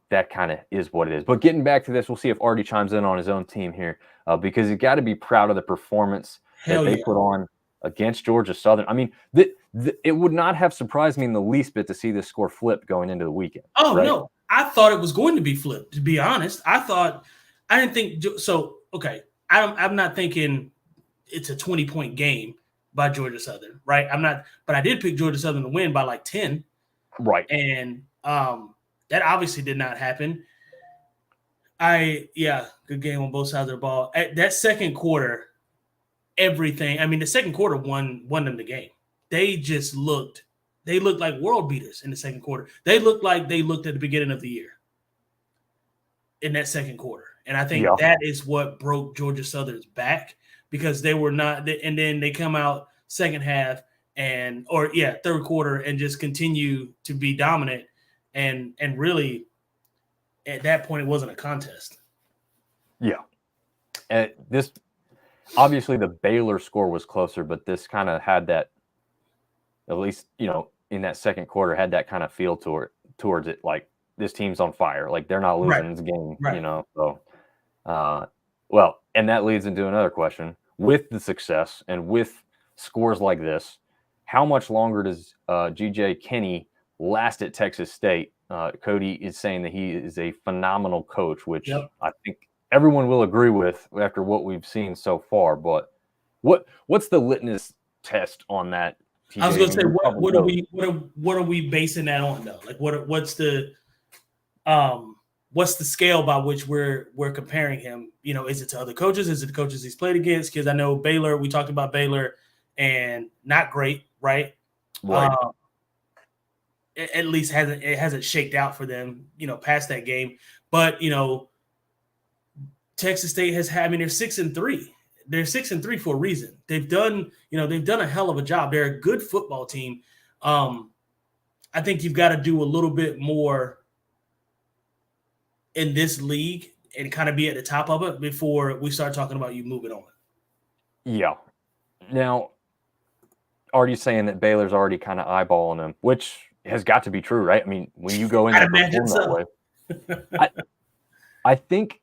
that kind of is what it is. But getting back to this, we'll see if Artie chimes in on his own team here, because you got to be proud of the performance that they put on against Georgia Southern. I mean, it would not have surprised me in the least bit to see this score flip going into the weekend. Oh, right? No. I thought it was going to be flipped, to be honest. I didn't think so. Okay. I'm not thinking it's a 20-point game by Georgia Southern, right? But I did pick Georgia Southern to win by like 10. Right. And that obviously did not happen. Good game on both sides of the ball. At that second quarter, the second quarter won them the game. They looked like world beaters in the second quarter. They looked like they looked at the beginning of the year in that second quarter. And I think that is what broke Georgia Southern's back, because they were not, and then they come out second half third quarter and just continue to be dominant. and really at that point it wasn't a contest. Yeah. And this obviously the Baylor score was closer, but this kind of had that, at least, in that second quarter, had that kind of feel towards it. Like, this team's on fire. Like, they're not losing this game, So, well, and that leads into another question. With the success and with scores like this, how much longer does G.J. Kinney last at Texas State? Cody is saying that he is a phenomenal coach, which I think everyone will agree with after what we've seen so far. But what's the litmus test on that? TJ? I was going to say, what are we basing that on though? Like, what's the scale by which we're comparing him? Is it to other coaches? Is it the coaches he's played against? Because I know Baylor. We talked about Baylor, and not great, right? Right. At least it hasn't shaked out for them, past that game. But Texas State has had. I mean, they're 6-3. They're 6-3 for a reason. They've done a hell of a job. They're a good football team. I think you've got to do a little bit more in this league and kind of be at the top of it before we start talking about you moving on. Yeah. Now, are you saying that Baylor's already kind of eyeballing them, which has got to be true, right? I mean, when you go in and perform that way, I think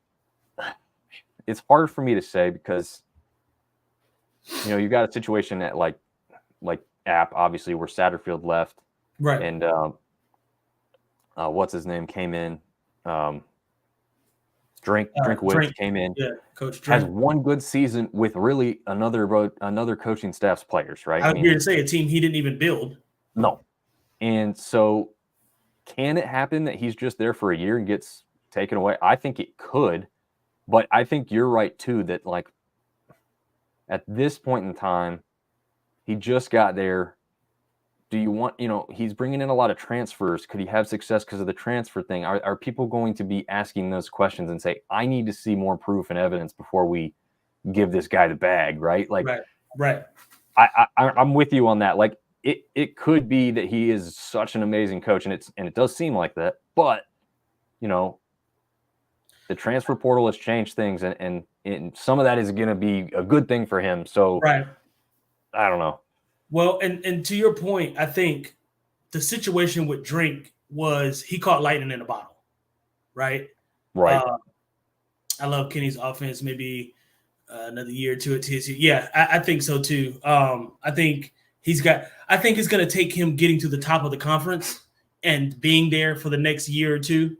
it's hard for me to say because you got a situation at like App, obviously, where Satterfield left, right? And what's his name came in. Drinkwitz came in. Yeah, Coach Drink has one good season with really another coaching staff's players, right? I was going to say a team he didn't even build. No, and so can it happen that he's just there for a year and gets taken away? I think it could, but I think you're right too that like at this point in time, he just got there. Do you want, he's bringing in a lot of transfers. Could he have success because of the transfer thing? Are people going to be asking those questions and say, I need to see more proof and evidence before we give this guy the bag, right? Like, right. I'm with you on that. Like, it could be that he is such an amazing coach, and it does seem like that. But, the transfer portal has changed things, and some of that is going to be a good thing for him. So, right. I don't know. Well, and to your point, I think the situation with Drink was he caught lightning in a bottle, right? Right. I love Kenny's offense. Maybe another year or two at TSU. Yeah, I think so too. I think it's going to take him getting to the top of the conference and being there for the next year or two.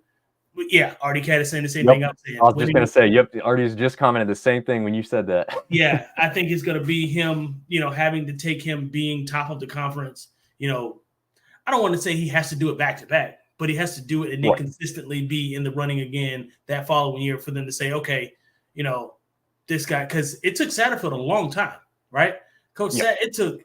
Yeah, Artie Cat is saying the same thing I'm saying. I was just going to say, yep, Artie's just commented the same thing when you said that. Yeah, I think it's going to be him, having to take him being top of the conference. I don't want to say he has to do it back-to-back, but he has to do it and then consistently be in the running again that following year for them to say, okay, this guy, because it took Satterfield a long time, right? Coach Sat, it took,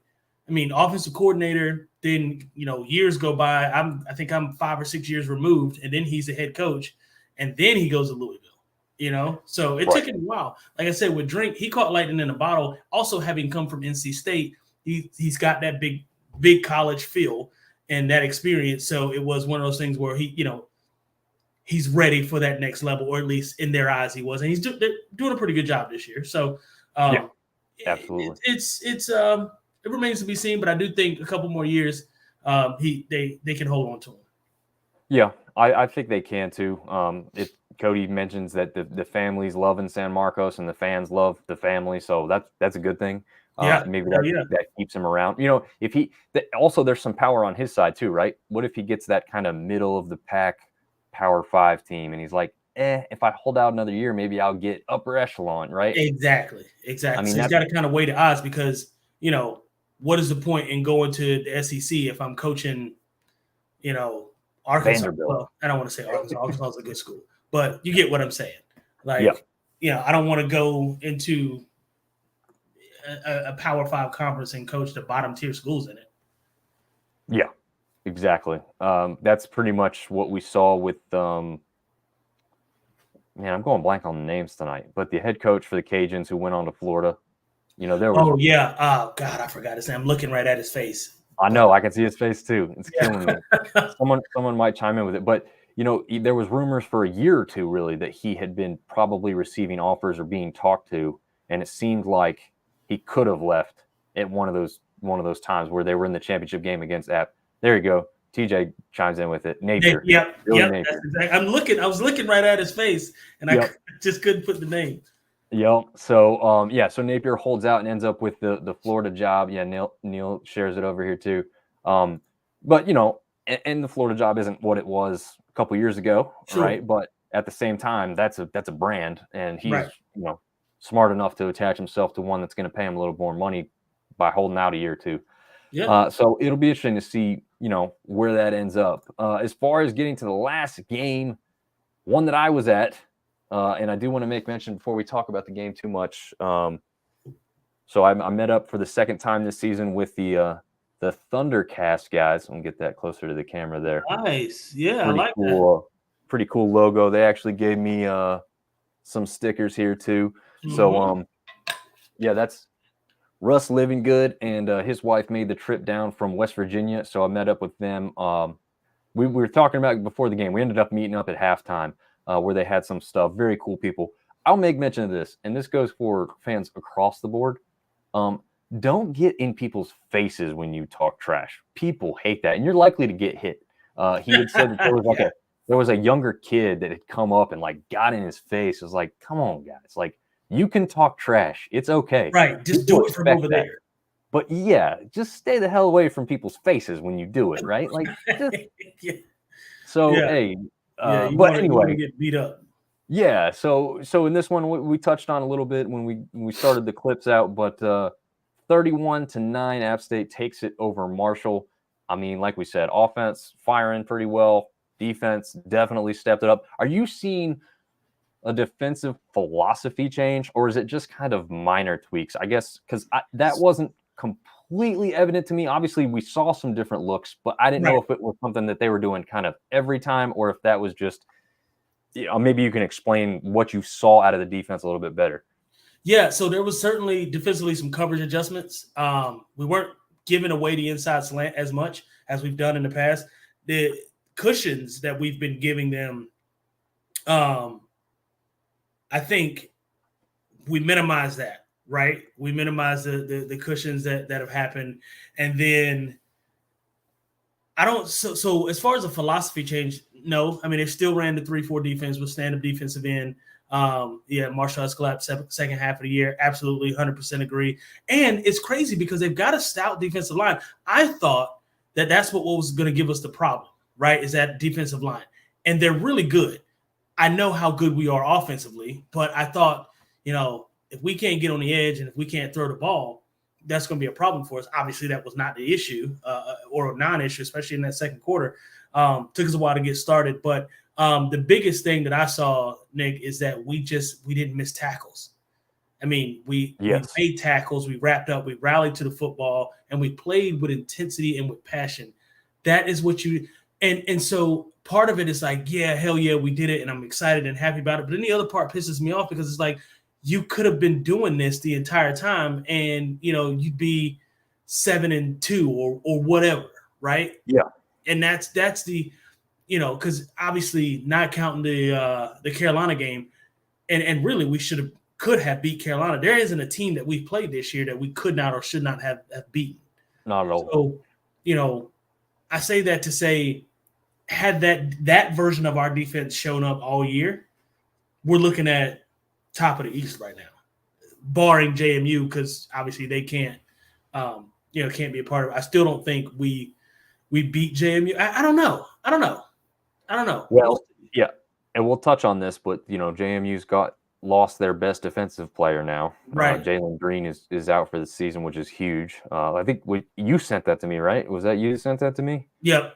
offensive coordinator, then, years go by. I think I'm 5 or 6 years removed, and then he's the head coach, and then he goes to Louisville, So it took him a while. Like I said, with Drink, he caught lightning in a bottle. Also, having come from NC State, he's got that big college feel and that experience. So it was one of those things where he's ready for that next level, or at least in their eyes he was. And they're doing a pretty good job this year. So absolutely. It remains to be seen, but I do think a couple more years they can hold on to him. Yeah, I think they can too. Cody mentions that the family's loving San Marcos and the fans love the family, so that's a good thing. Maybe that keeps him around. If also there's some power on his side too, right? What if he gets that kind of middle of the pack Power 5 team and he's like, if I hold out another year, maybe I'll get upper echelon, right? Exactly. So he's got to kind of weigh the odds because what is the point in going to the SEC if I'm coaching, Arkansas? Vanderbilt. Well, I don't want to say Arkansas. Arkansas is a good school, but you get what I'm saying. Like, I don't want to go into a Power 5 conference and coach the bottom tier schools in it. Yeah, exactly. That's pretty much what we saw with I'm going blank on the names tonight, but the head coach for the Cajuns who went on to Florida. There was. Oh yeah. Oh God, I forgot his name. I'm looking right at his face. I know. I can see his face too. It's Yeah. killing me. Someone might chime in with it, but there was rumors for a year or two really that he had been probably receiving offers or being talked to, and it seemed like he could have left at one of those times where they were in the championship game against App. There you go. TJ chimes in with it. Napier. Yep. Napier. That's exactly. I was looking right at his face, and I just couldn't put the name. Yep. So so Napier holds out and ends up with the Florida job. Yeah, Neil shares it over here too. But and the Florida job isn't what it was a couple years ago, right? But at the same time, that's a brand, and he's smart enough to attach himself to one that's going to pay him a little more money by holding out a year or two. Yeah. So it'll be interesting to see where that ends up. As far as getting to the last game, one that I was at. And I do want to make mention before we talk about the game too much. So I met up for the second time this season with the Thundercast guys. I'm gonna get that closer to the camera there. Nice, yeah, Pretty I like cool, that. Pretty cool logo. They actually gave me some stickers here too. Mm-hmm. So that's Russ Living Good and his wife made the trip down from West Virginia. So I met up with them. We were talking about before the game. We ended up meeting up at halftime. Where they had some stuff. Very cool people. I'll make mention of this, and this goes for fans across the board. Don't get in people's faces when you talk trash. People hate that, and you're likely to get hit. He had said that there was there was a younger kid that had come up and got in his face. It was like, come on, guys. You can talk trash. It's okay. Right. Just do it from over there. But just stay the hell away from people's faces when you do it, right? Hey. But anyway, get beat up. Yeah, so in this one we touched on a little bit when we started the clips out, but 31-9, App State takes it over Marshall. I mean, like we said, offense firing pretty well, defense definitely stepped it up. Are you seeing a defensive philosophy change, or is it just kind of minor tweaks? I guess because that wasn't completely evident to me. Obviously, we saw some different looks, but I didn't know if it was something that they were doing kind of every time, or if that was just, maybe you can explain what you saw out of the defense a little bit better. Yeah, so there was certainly defensively some coverage adjustments. We weren't giving away the inside slant as much as we've done in the past. The cushions that we've been giving them, I think we minimize that. Right, we minimize the cushions that have happened, and then I don't. So as far as a philosophy change, no. I mean, they still ran the 3-4 defense with stand-up defensive end. Marshall has collapsed second half of the year. Absolutely, 100% agree. And it's crazy because they've got a stout defensive line. I thought that's what was going to give us the problem. Right, is that defensive line, and they're really good. I know how good we are offensively, but I thought, if we can't get on the edge and if we can't throw the ball, that's going to be a problem for us. Obviously, that was not the issue or a non-issue, especially in that second quarter. Took us a while to get started. But the biggest thing that I saw, Nick, is that we didn't miss tackles. I mean, we made tackles, we wrapped up, we rallied to the football, and we played with intensity and with passion. That is what you – and so part of it is like, yeah, hell yeah, we did it, and I'm excited and happy about it. But then the other part pisses me off because it's like – you could have been doing this the entire time and, you'd be 7-2 or whatever. Right. Yeah. And that's the, cause obviously not counting the Carolina game and really we could have beat Carolina. There isn't a team that we've played this year that we could not or should not have beaten. Not at all. So, I say that to say, had that version of our defense shown up all year, we're looking at top of the East right now, barring JMU, because obviously they can't be a part of it. I still don't think we beat JMU. I don't know. Well, yeah, and we'll touch on this, but JMU's lost their best defensive player now. Right, Jalen Green is out for the season, which is huge. I think you sent that to me, right? Was that you that sent that to me? Yep.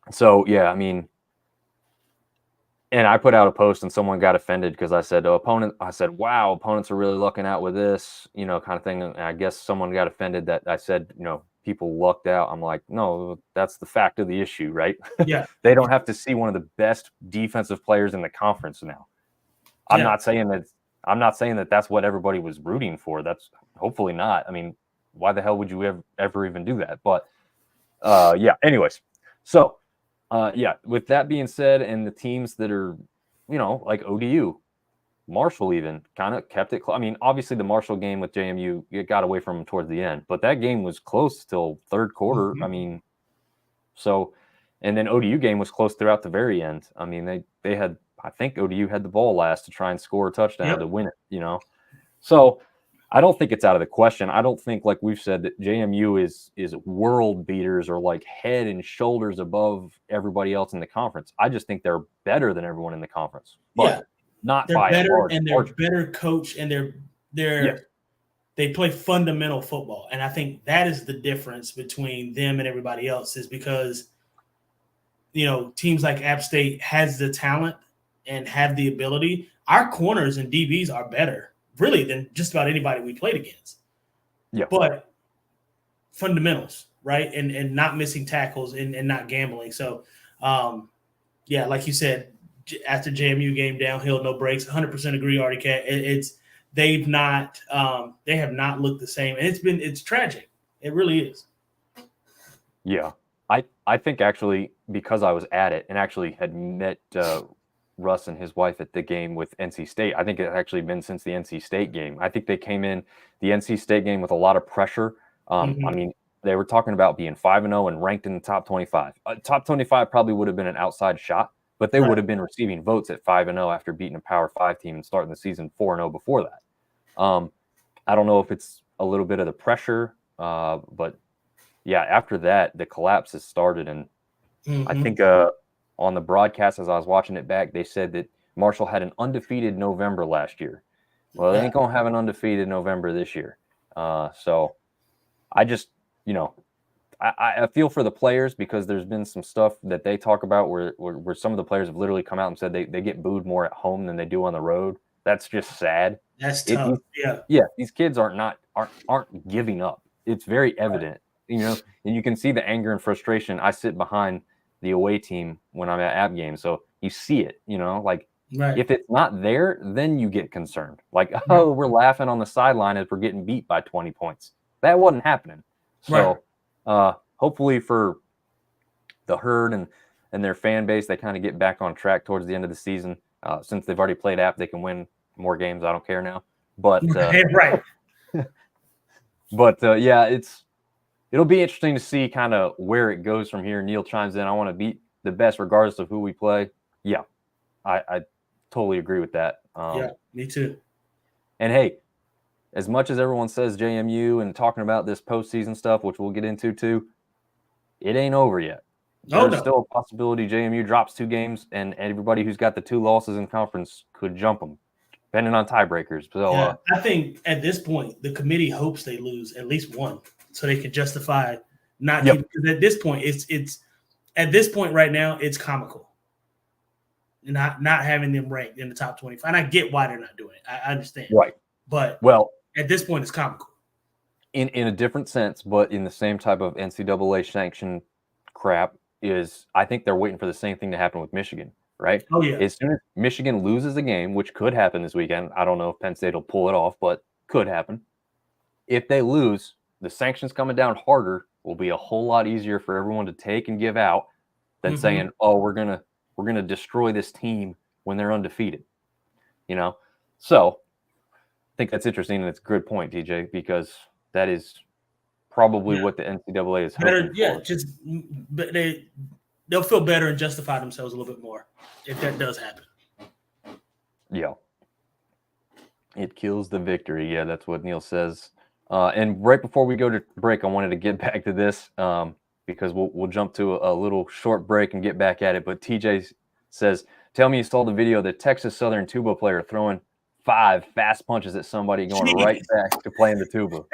So yeah, I mean. And I put out a post and someone got offended because I said, wow, opponents are really lucking out with this, kind of thing. And I guess someone got offended that I said, people lucked out. I'm like, no, that's the fact of the issue, right? Yeah. They don't have to see one of the best defensive players in the conference now. I'm not saying that that's what everybody was rooting for. That's hopefully not. I mean, why the hell would you ever even do that? But yeah, anyways. So yeah, with that being said, and the teams that are, like ODU, Marshall even kind of kept it close. I mean, obviously the Marshall game with JMU, it got away from them towards the end, but that game was close till third quarter. Mm-hmm. I mean, so, and then ODU game was close throughout the very end. I mean, they had, I think ODU had the ball last to try and score a touchdown to win it, So I don't think it's out of the question. I don't think, like we've said, that JMU is world beaters or like head and shoulders above everybody else in the conference. I just think they're better than everyone in the conference. But not they're by better, a large and they're margin. better coached, and they play fundamental football. And I think that is the difference between them and everybody else, is because, teams like App State has the talent and have the ability. Our corners and DBs are better, really, than just about anybody we played against. Yeah. But fundamentals, right? And not missing tackles and not gambling. So, like you said, after JMU game, downhill, no breaks, 100% agree, Artie Cat. They have not looked the same. And it's tragic. It really is. Yeah. I think actually, because I was at it and actually had met Russ and his wife at the game with NC State, I think it's actually been since the NC State game. I think they came in the NC State game with a lot of pressure. I mean, they were talking about being 5-0 and ranked in the top 25. Top 25 probably would have been an outside shot, but they would have been receiving votes at 5-0 after beating a Power 5 team and starting the season 4-0 before that. I don't know if it's a little bit of the pressure, but yeah, after that, the collapse has started. And I think on the broadcast, as I was watching it back, they said that Marshall had an undefeated November last year. Well, they ain't going to have an undefeated November this year. So I just, I feel for the players, because there's been some stuff that they talk about where some of the players have literally come out and said they get booed more at home than they do on the road. That's just sad. That's tough. Yeah. These kids aren't giving up. It's very evident, and you can see the anger and frustration. I sit behind the away team when I'm at app games, so you see it. If it's not there, then you get concerned. Like, oh, we're laughing on the sideline as we're getting beat by 20 points. That wasn't happening. So hopefully for the herd and their fan base, they kind of get back on track towards the end of the season. Since they've already played app, they can win more games. I don't care now. But yeah, it'll be interesting to see kind of where it goes from here. Neil chimes in, I want to beat the best regardless of who we play. Yeah, I totally agree with that. Me too. And hey, as much as everyone says JMU and talking about this postseason stuff, which we'll get into too, it ain't over yet. There's still a possibility JMU drops 2 games, and everybody who's got the 2 losses in conference could jump them, depending on tiebreakers. So I think at this point, the committee hopes they lose at least one, so they can justify not. Because at this point, it's at this point right now, it's comical. Not having them ranked in the top 25, and I get why they're not doing it. I understand, right? But at this point, it's comical. In a different sense, but in the same type of NCAA sanction crap. I think they're waiting for the same thing to happen with Michigan, right? Oh, yeah. As soon as Michigan loses a game, which could happen this weekend, I don't know if Penn State will pull it off, but could happen. If they lose, the sanctions coming down harder will be a whole lot easier for everyone to take and give out than saying, "Oh, we're gonna destroy this team when they're undefeated." So I think that's interesting, and it's a good point, DJ, because that is probably what the NCAA is hoping for. But they'll feel better and justify themselves a little bit more if that does happen. Yeah. It kills the victory. Yeah, that's what Neil says. And right before we go to break, I wanted to get back to this because we'll jump to a little short break and get back at it. But TJ says, tell me you saw the video of the Texas Southern tuba player throwing 5 fast punches at somebody going right back to playing the tuba.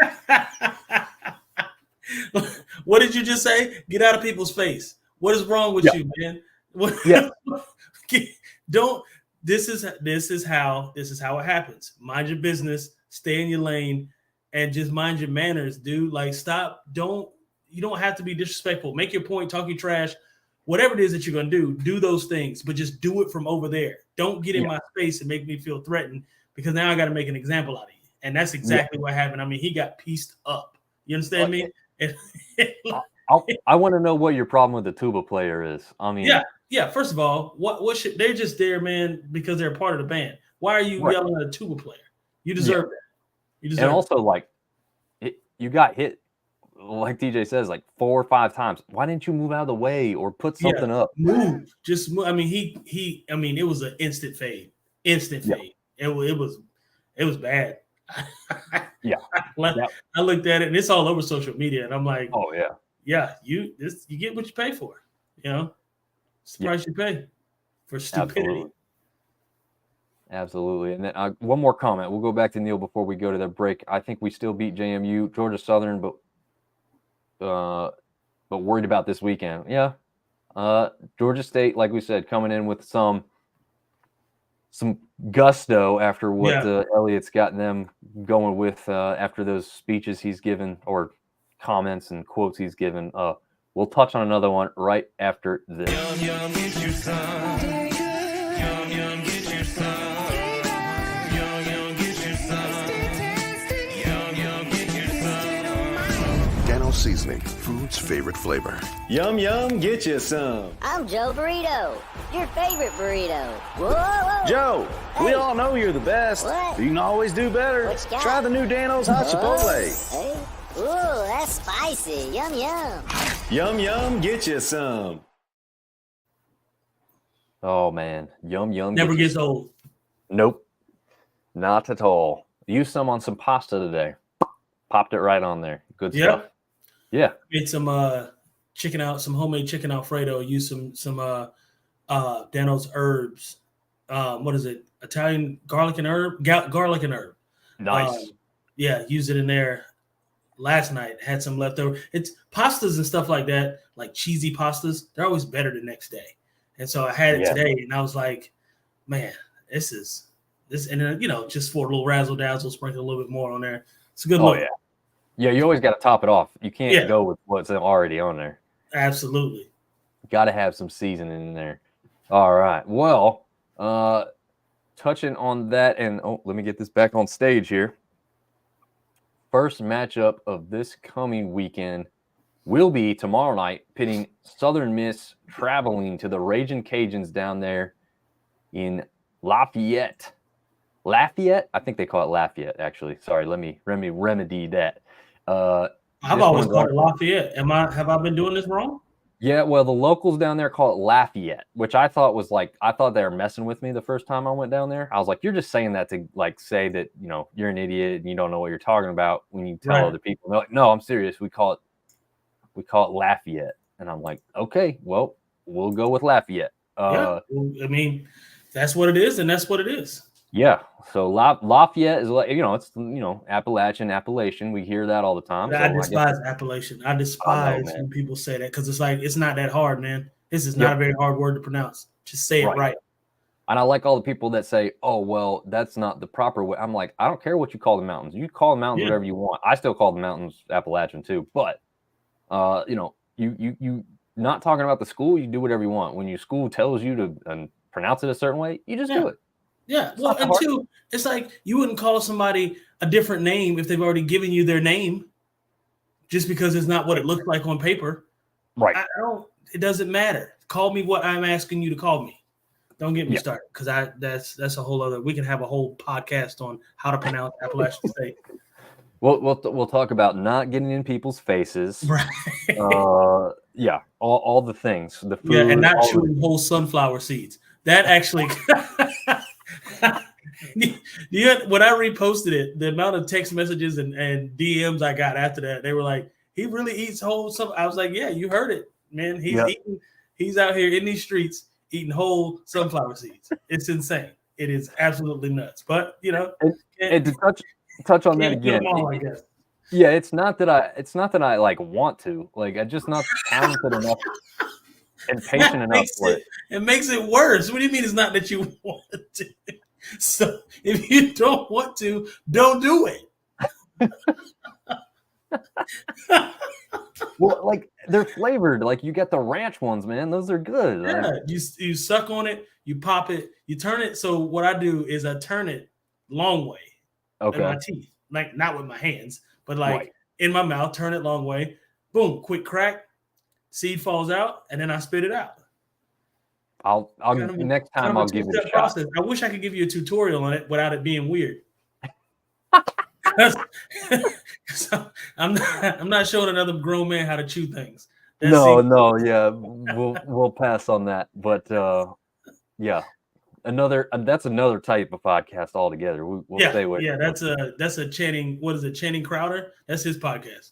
What did you just say? Get out of people's face. What is wrong with you, man? Don't. This is how it happens. Mind your business. Stay in your lane, and just mind your manners, dude. Like, stop. You don't have to be disrespectful. Make your point. Talk your trash. Whatever it is that you're gonna do those things, but just do it from over there. Don't get in my space and make me feel threatened, because now I got to make an example out of you. And that's exactly what happened. I mean, he got pieced up. You understand me? I want to know what your problem with the tuba player is. I mean, yeah. First of all, what should they're just there, man, because they're part of the band. Why are you yelling at a tuba player? You deserve that. You deserve. And also, like, you got hit, like DJ says, like 4 or 5 times. Why didn't you move out of the way or put something up? Move, just move. I mean, he. I mean, it was an instant fade. Fade. It was bad. I looked at it, and it's all over social media, and I'm like, oh yeah, you get what you pay for. You know, it's the price you pay for stupidity. Absolutely. And then one more comment. We'll go back to Neil before we go to the break. I think we still beat JMU, Georgia Southern, but worried about this weekend. Yeah. Georgia State, like we said, coming in with some gusto after what Elliott's gotten them going with after those speeches he's given or comments and quotes he's given. We'll touch on another one right after this. Yum, yum, get you some. Yum, yum, get you some. Yum, yum, get you some. Yum, yum, get you some. Dano Seasoning, food's favorite flavor. Yum, yum, get you some. I'm Joe Burrito, your favorite burrito. Whoa, whoa. Joe, we all know you're the best. What? But you can always do better. What you got? Try the new Dano's Hot Chipotle. Hey. Ooh, that's spicy. Yum, yum. Yum, yum, get you some. Oh, man. Yum, yum. Never gets old. Nope. Not at all. Used some on some pasta today. Popped it right on there. Good stuff. Yeah. Made some homemade chicken Alfredo. Used some Dano's herbs. What is it? Italian garlic and herb? Garlic and herb. Nice. Used it in there. Last night, had some leftover. It's pastas and stuff like that, like cheesy pastas. They're always better the next day. And so I had it today, and I was like, man, this. And then, just for a little razzle dazzle, sprinkle a little bit more on there. It's a good look. Yeah, you always got to top it off. You can't go with what's already on there. Absolutely. Got to have some seasoning in there. All right. Well, touching on that, and let me get this back on stage here. First matchup of this coming weekend will be tomorrow night, pitting Southern Miss traveling to the Ragin' Cajuns down there in Lafayette. Lafayette? I think they call it Lafayette, actually. Sorry, let me remedy that. I've always called it Lafayette. Have I been doing this wrong? Yeah, well, the locals down there call it Lafayette, which I thought they were messing with me the first time I went down there. I was like, you're just saying that to say that, you're an idiot and you don't know what you're talking about when you tell other people. And they're like, no, I'm serious. We call it Lafayette. And I'm like, okay, well, we'll go with Lafayette. I mean, that's what it is, and that's what it is. Yeah. So Lafayette is it's Appalachian. We hear that all the time. I despise Appalachian. I despise when people say that because it's like it's not that hard, man. This is not a very hard word to pronounce. Just say it right. And I like all the people that say, "Oh, well, that's not the proper way." I'm like, I don't care what you call the mountains. You call the mountains whatever you want. I still call the mountains Appalachian too. But you not talking about the school. You do whatever you want. When your school tells you to pronounce it a certain way, you just do it. Yeah, well, and two, it's like you wouldn't call somebody a different name if they've already given you their name, just because it's not what it looks like on paper. Right. It doesn't matter. Call me what I'm asking you to call me. Don't get me started, because that's a whole other. We can have a whole podcast on how to pronounce Appalachian State. We'll talk about not getting in people's faces. Right. All the things. The food. Yeah, and not shooting whole sunflower seeds. That actually. When I reposted it, the amount of text messages and DMs I got after that, they were like, "He really eats whole." I was like, "Yeah, you heard it, man. He's out here in these streets eating whole sunflower seeds. It's insane. It is absolutely nuts." But and to touch on that again, it's not that I like want to. Like, I'm just not talented enough and patient enough for it. It makes it worse. What do you mean it's not that you want to? So if you don't want to, don't do it. Well, like, they're flavored. Like, you get the ranch ones, man. Those are good. Yeah, like, you suck on it, you pop it, you turn it. So what I do is I turn it long way in my teeth, like not with my hands, but like in my mouth, turn it long way, boom, quick crack, seed falls out, and then I spit it out. I'll next time I'll give it a shot. Process. I wish I could give you a tutorial on it without it being weird. I'm not showing another grown man how to chew things. Yeah, we'll pass on that. But yeah, that's another type of podcast altogether. We'll stay away. Yeah, that's a Channing. What is it, Channing Crowder? That's his podcast.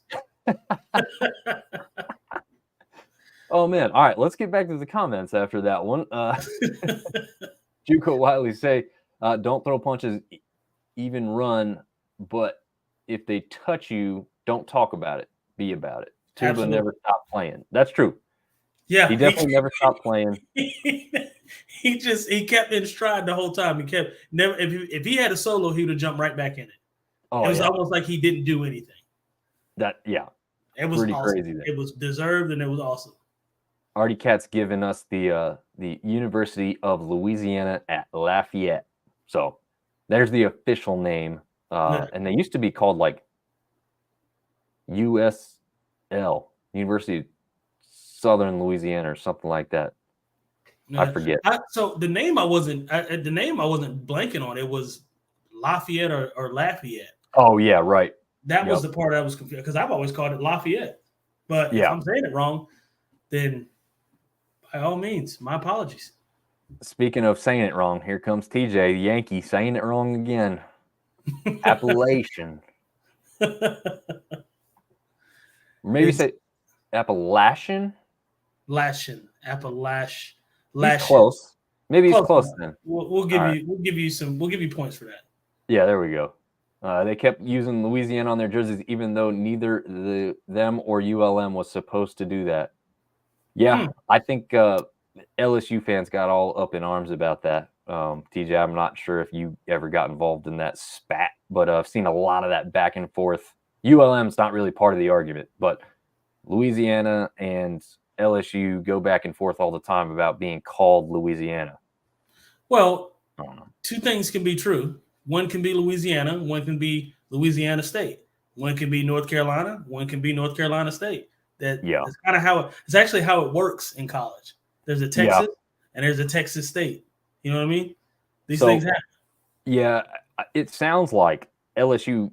Oh man! All right, let's get back to the comments after that one. Juco Wiley say, "Don't throw punches, even run. But if they touch you, don't talk about it. Be about it." Tuba never stopped playing. That's true. Yeah, he definitely never stopped playing. He kept in stride the whole time. He kept never. If he had a solo, he would have jumped right back in it. Oh, it was almost like he didn't do anything. It was pretty awesome. crazy. It was deserved and it was awesome. Artie Cat's given us the University of Louisiana at Lafayette. So there's the official name. And they used to be called like USL, University of Southern Louisiana or something like that. Yeah. I forget. So the name I wasn't blanking on. It was Lafayette or Lafayette. Oh yeah, right. That was the part I was confused because I've always called it Lafayette. But if I'm saying it wrong, then by all means, my apologies. Speaking of saying it wrong, here comes TJ Yankee saying it wrong again. Appalachian. Maybe say Appalachian. Appalachian. He's close. Maybe he's close then. We'll give you points for that. Yeah, there we go. They kept using Louisiana on their jerseys, even though neither them or ULM was supposed to do that. Yeah, I think LSU fans got all up in arms about that. TJ, I'm not sure if you ever got involved in that spat, but I've seen a lot of that back and forth. ULM's not really part of the argument, but Louisiana and LSU go back and forth all the time about being called Louisiana. Well, two things can be true. One can be Louisiana, one can be Louisiana State. One can be North Carolina, one can be North Carolina State. That's kind of it's actually how it works in college. There's a Texas and there's a Texas State. You know what I mean? These things happen. Yeah, it sounds like LSU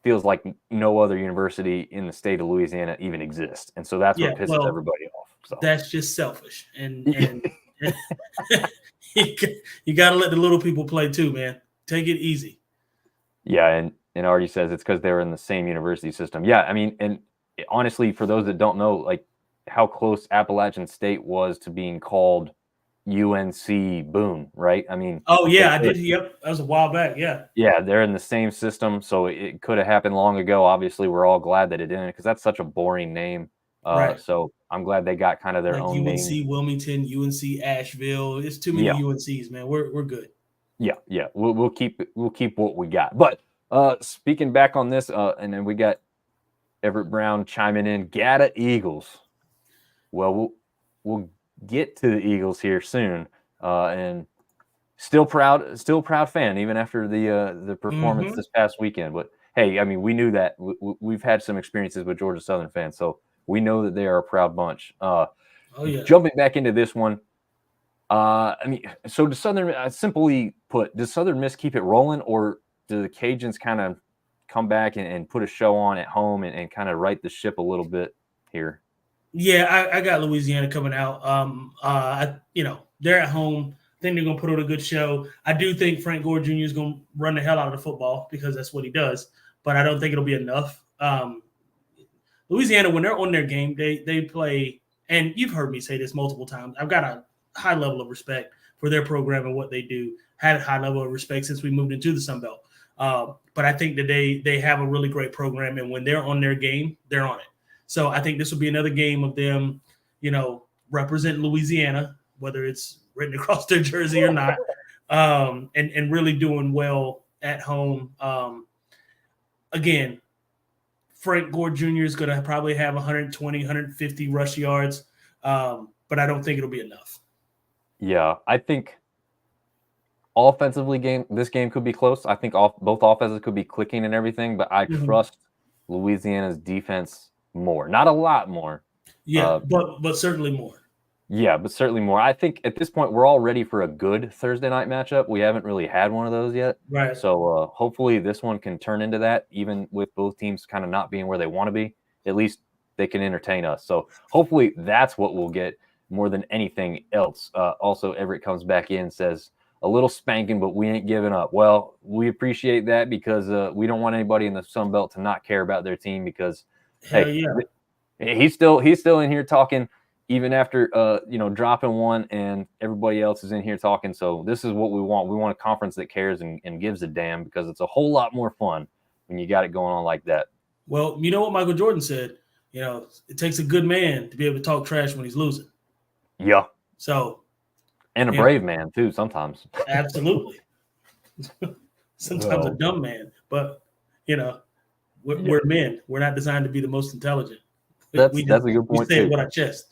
feels like no other university in the state of Louisiana even exists. And so that's what pisses everybody off. So that's just selfish. And you got to let the little people play too, man. Take it easy. Yeah, and Artie says it's because they're in the same university system. Yeah, I mean, and honestly, for those that don't know, like how close Appalachian State was to being called UNC Boone, right? I mean, I did. Yep, that was a while back. Yeah, they're in the same system, so it could have happened long ago. Obviously, we're all glad that it didn't, because that's such a boring name. Right. So I'm glad they got kind of their own UNC name. Wilmington, UNC Asheville. It's too many UNCs, man. We're good. Yeah. We'll keep what we got. But speaking back on this, and then we got Everett Brown chiming in. Gata Eagles. Well, we'll get to the Eagles here soon, and still proud fan even after the performance this past weekend. But hey, I mean, we knew that we've had some experiences with Georgia Southern fans, so we know that they are a proud bunch. Jumping back into this one, I mean, so does Southern, simply put, does Southern Miss keep it rolling, or do the Cajuns kind of come back and put a show on at home and kind of right the ship a little bit here? Yeah, I got Louisiana coming out. They're at home. I think they're going to put on a good show. I do think Frank Gore Jr. is going to run the hell out of the football because that's what he does, but I don't think it'll be enough. Louisiana, when they're on their game, they play, and you've heard me say this multiple times, I've got a high level of respect for their program and what they do. Had a high level of respect since we moved into the Sun Belt. But I think that they have a really great program, and when they're on their game, they're on it. So I think this will be another game of them, representing Louisiana, whether it's written across their jersey or not, and really doing well at home. Again, Frank Gore Jr. is going to probably have 120, 150 rush yards, but I don't think it'll be enough. Yeah, I think offensively, this game could be close. I think both offenses could be clicking and everything, but I trust Louisiana's defense more. Not a lot more. Yeah, but certainly more. Yeah, but certainly more. I think at this point we're all ready for a good Thursday night matchup. We haven't really had one of those yet. Right. So hopefully this one can turn into that, even with both teams kind of not being where they want to be. At least they can entertain us. So hopefully that's what we'll get more than anything else. Also, Everett comes back in, says, a little spanking, but we ain't giving up. Well, we appreciate that because we don't want anybody in the Sun Belt to not care about their team because, Hell hey, yeah. he's still in here talking even after dropping one, and everybody else is in here talking. So this is what we want. We want a conference that cares and gives a damn, because it's a whole lot more fun when you got it going on like that. Well, you know what Michael Jordan said? You know, it takes a good man to be able to talk trash when he's losing. Yeah. So. And a brave man too, sometimes. Absolutely. Sometimes a dumb man, but we're men. We're not designed to be the most intelligent. That's a good point. We say it with our chest.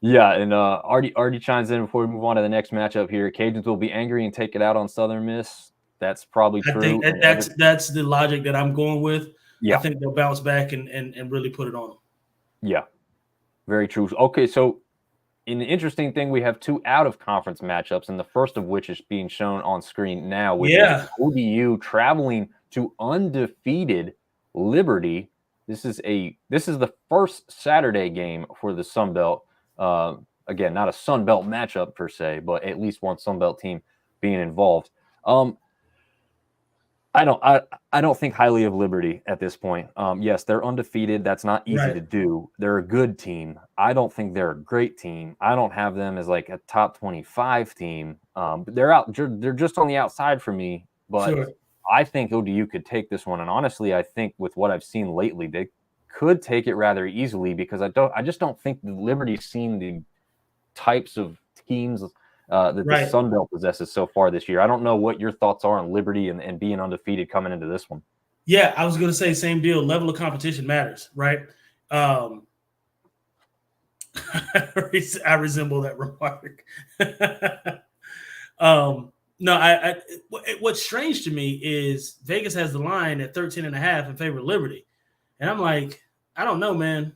Yeah, and Artie chimes in before we move on to the next matchup here. Cajuns will be angry and take it out on Southern Miss. That's probably true. I think that's the logic that I'm going with. Yeah. I think they'll bounce back and really put it on them. Yeah, very true. Okay, so an interesting thing, we have two out-of-conference matchups, and the first of which is being shown on screen now, which is ODU traveling to undefeated Liberty. This is the first Saturday game for the Sun Belt. Again, not a Sun Belt matchup per se, but at least one Sun Belt team being involved. I don't think highly of Liberty at this point. Yes, they're undefeated. That's not easy to do. They're a good team. I don't think they're a great team. I don't have them as like a top 25 team. They're just on the outside for me. But I think ODU could take this one. And honestly, I think with what I've seen lately, they could take it rather easily, because I just don't think the Liberty's seen the types of teams that the Sun Belt possesses so far this year. I don't know what your thoughts are on Liberty and being undefeated coming into this one. Yeah, I was going to say same deal. Level of competition matters, right? I resemble that remark. No, what's strange to me is Vegas has the line at 13.5 in favor of Liberty. And I'm like, I don't know, man.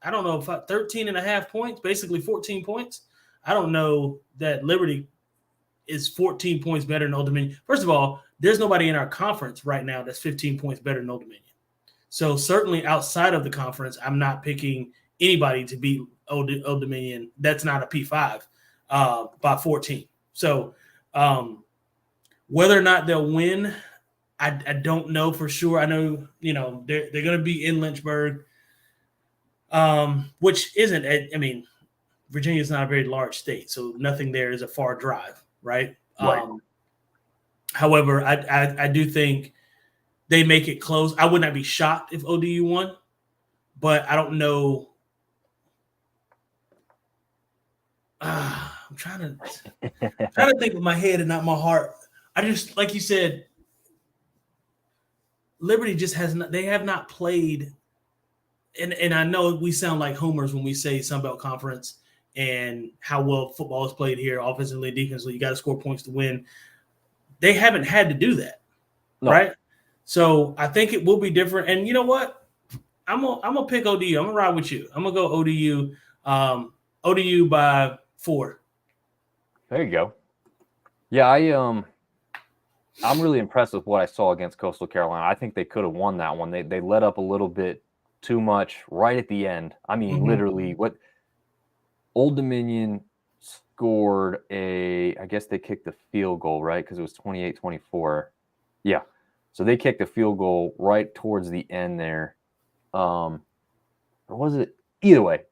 I don't know if 13.5 points, basically 14 points. I don't know that Liberty is 14 points better than Old Dominion. First of all, there's nobody in our conference right now that's 15 points better than Old Dominion. So certainly outside of the conference, I'm not picking anybody to beat Old Dominion. That's not a P5 by 14. So whether or not they'll win, I don't know for sure. I know, they're going to be in Lynchburg, which isn't, I mean, Virginia is not a very large state, so nothing there is a far drive, right? However, I do think they make it close. I would not be shocked if ODU won, but I don't know. I'm trying to think with my head and not my heart. I just, like you said, Liberty just they have not played, and I know we sound like homers when we say Sun Belt Conference and how well football is played here, offensively, defensively. You got to score points to win. They haven't had to do that, right? So I think it will be different. And you know what? I'm gonna pick ODU. I'm gonna ride with you. I'm gonna go ODU. ODU by 4. There you go. Yeah, I'm really impressed with what I saw against Coastal Carolina. I think they could have won that one. They let up a little bit too much right at the end. I mean, literally, what Old Dominion scored I guess they kicked the field goal, right? Because it was 28-24. Yeah. So they kicked a field goal right towards the end there. Or was it? Either way,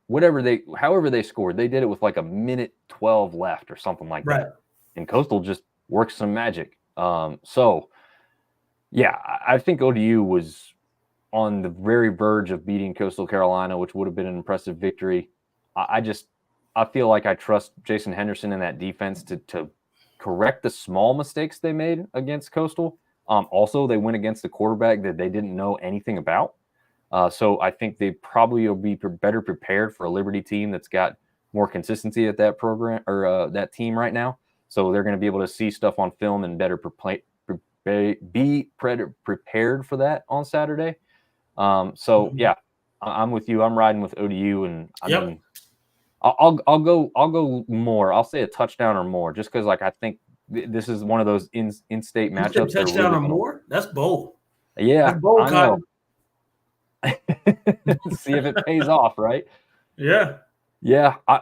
however they scored, they did it with like a minute 12 left or something like that. And Coastal just worked some magic. So, yeah, I think ODU was on the very verge of beating Coastal Carolina, which would have been an impressive victory. I feel like I trust Jason Henderson in that defense to correct the small mistakes they made against Coastal. Also, they went against a quarterback that they didn't know anything about. So I think they probably will be better prepared for a Liberty team that's got more consistency at that program or that team right now. So they're going to be able to see stuff on film and better prepared for that on Saturday. So yeah, I'm with you. I'm riding with ODU, and I mean, I'll go more. I'll say a touchdown or more, just because like I think this is one of those in-state matchups. Touchdown or more? That's bold. Yeah, That's bold, I know. Cotton. See if it pays off, right? Yeah. Yeah, I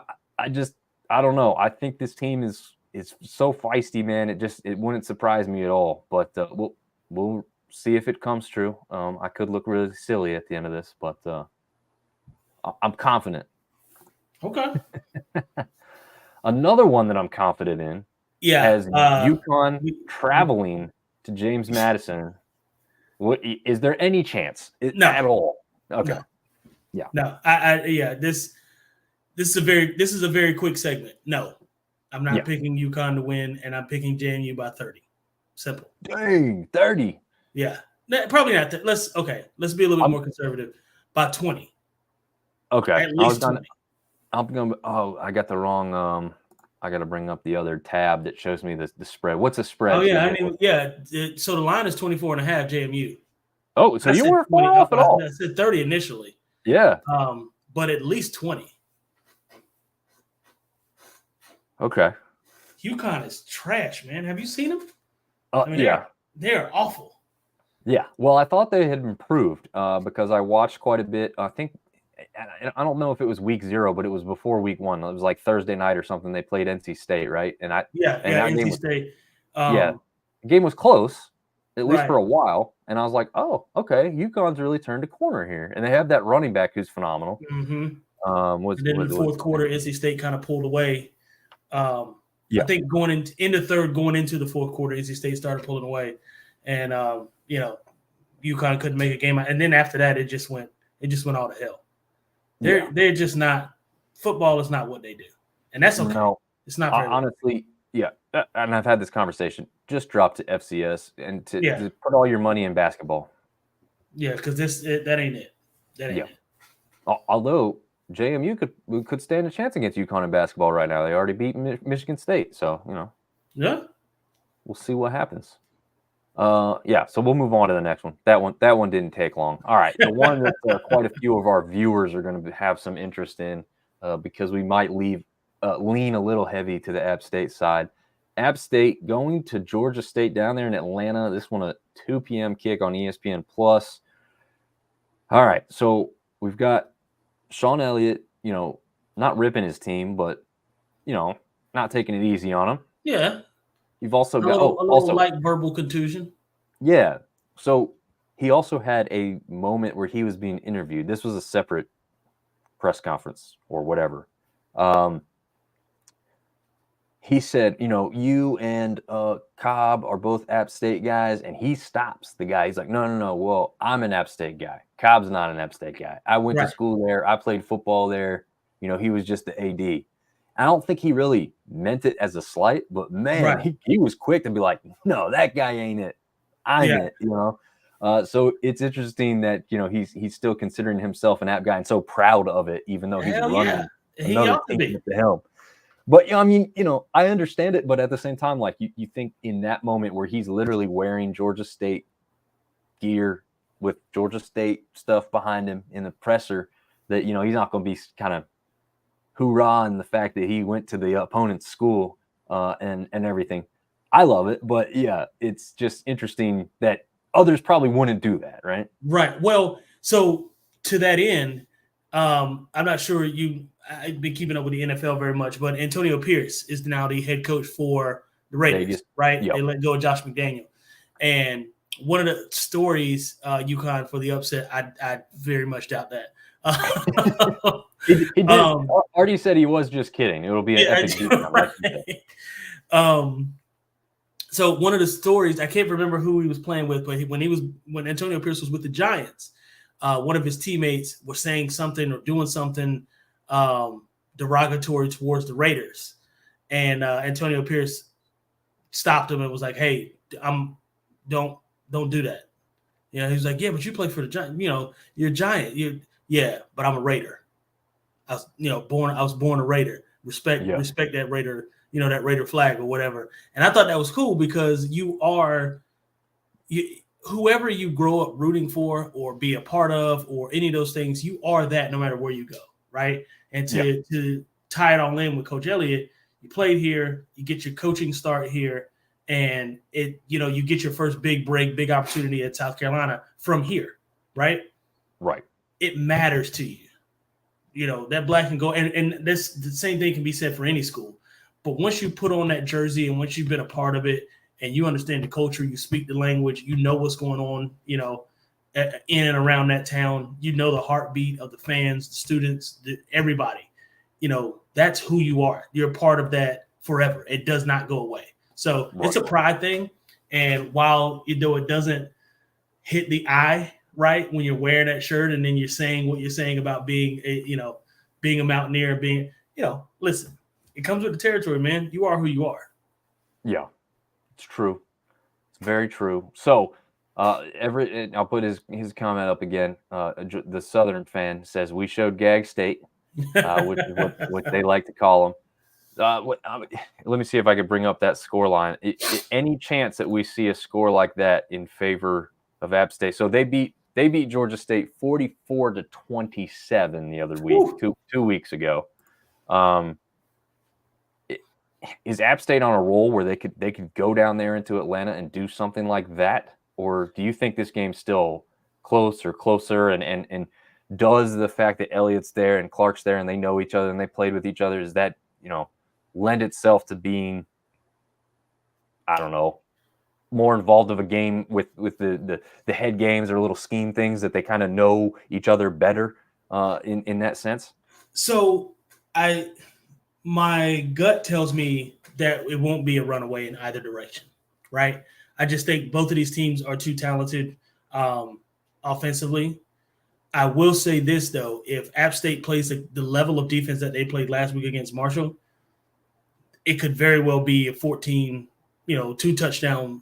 don't know. I think this team is so feisty, man. It wouldn't surprise me at all. But we'll see if it comes true. I could look really silly at the end of this, but I'm confident. Okay. Another one that I'm confident in has UConn traveling to James Madison. What is there any chance at all? Okay. No. Yeah. No. This is a very quick segment. No, I'm not picking UConn to win, and I'm picking JMU by 30. Simple. Dang, 30. Yeah, probably not. Let's be a little bit more conservative. By 20. Okay. At least 20. I'm gonna. Oh, I got the wrong. I got to bring up the other tab that shows me the spread. What's the spread? Oh yeah, so the line is 24.5 JMU. Oh, so you weren't far off at all. I said 30 initially. Yeah. But at least 20. Okay. UConn is trash, man. Have you seen them? They're awful. Yeah. Well, I thought they had improved because I watched quite a bit. I think I don't know if it was week 0, but it was before week 1. It was like Thursday night or something. They played NC State, right? And NC State. The game was close, at least for a while. And I was like, oh, okay, UConn's really turned a corner here, and they have that running back who's phenomenal. Mm-hmm. And then in the fourth quarter, NC State kind of pulled away. I think going into the fourth quarter, NC State started pulling away, and UConn couldn't make a game. And then after that, it just went all to hell. They're just not. Football is not what they do, and that's okay. No, it's not. Honestly, yeah. And I've had this conversation. Just drop to FCS and to put all your money in basketball. Yeah, because that ain't it. That ain't it. Although JMU could stand a chance against UConn in basketball right now. They already beat Michigan State, so we'll see what happens. So we'll move on to the next one. That one didn't take long. All right, the one that quite a few of our viewers are going to have some interest in because we might lean a little heavy to the App State side. App State going to Georgia State down there in Atlanta. This one a 2 p.m. kick on ESPN Plus. All right, so we've got Sean Elliott, not ripping his team, but not taking it easy on him. Yeah. You've also got a little light verbal contusion. Yeah. So he also had a moment where he was being interviewed. This was a separate press conference or whatever. He said, you and Cobb are both App State guys, and he stops the guy. He's like, no. Well, I'm an App State guy. Cobb's not an App State guy. I went to school there. I played football there. He was just the AD. I don't think he really meant it as a slight, but man, he was quick to be like, no, that guy ain't it. I'm it, So it's interesting that, he's still considering himself an App guy and so proud of it, even though he's running another team at the helm. But, I understand it. But at the same time, like you think in that moment where he's literally wearing Georgia State gear with Georgia State stuff behind him in the presser that, he's not going to be kind of hoorah in the fact that he went to the opponent's school and everything. I love it. But, yeah, it's just interesting that others probably wouldn't do that, right? Right. Well, so to that end, I'm not sure I've been keeping up with the NFL very much, but Antonio Pierce is now the head coach for the Raiders, right? Yep. They let go of Josh McDaniel. And one of the stories, UConn for the upset, I very much doubt that. He did. Artie said he was just kidding. It'll be an epic beat. So one of the stories, I can't remember who he was playing with, but when Antonio Pierce was with the Giants, one of his teammates was saying something or doing something derogatory towards the Raiders, and Antonio Pierce stopped him and was like, "Hey, don't do that." He was like, "Yeah, but you play for the Giants. You're a Giant. But I'm a Raider. I was born a Raider. Respect that Raider, that Raider flag or whatever." And I thought that was cool because you are whoever you grow up rooting for or be a part of or any of those things, you are that no matter where you go, right? And to tie it all in with Coach Elliott, you played here, you get your coaching start here, and you get your first big break, big opportunity at South Carolina from here, right? Right. It matters to you. That black and gold, and this the same thing can be said for any school. But once you put on that jersey and once you've been a part of it and you understand the culture, you speak the language, you know what's going on, in and around that town, the heartbeat of the fans, the students, everybody, that's who you are. You're a part of that forever. It does not go away. So It's a pride thing. And while, it doesn't hit the eye right when you're wearing that shirt and then you're saying what you're saying about being a Mountaineer, listen, it comes with the territory, man. You are who you are. Yeah, it's true. It's very true. So I'll put his comment up again. The Southern fan says we showed Gag State, what they like to call them. Let me see if I could bring up that score line. Any chance that we see a score like that in favor of App State? So they beat Georgia State 44-27 the other week, two weeks ago. Is App State on a roll where they could go down there into Atlanta and do something like that? Or do you think this game's still closer? And does the fact that Elliott's there and Clark's there and they know each other and they played with each other, does that, lend itself to being, I don't know, more involved of a game with the head games or little scheme things that they kind of know each other better in that sense? So my gut tells me that it won't be a runaway in either direction, right? I just think both of these teams are too talented offensively. I will say this, though. If App State plays the level of defense that they played last week against Marshall, it could very well be a 14, 2-touchdown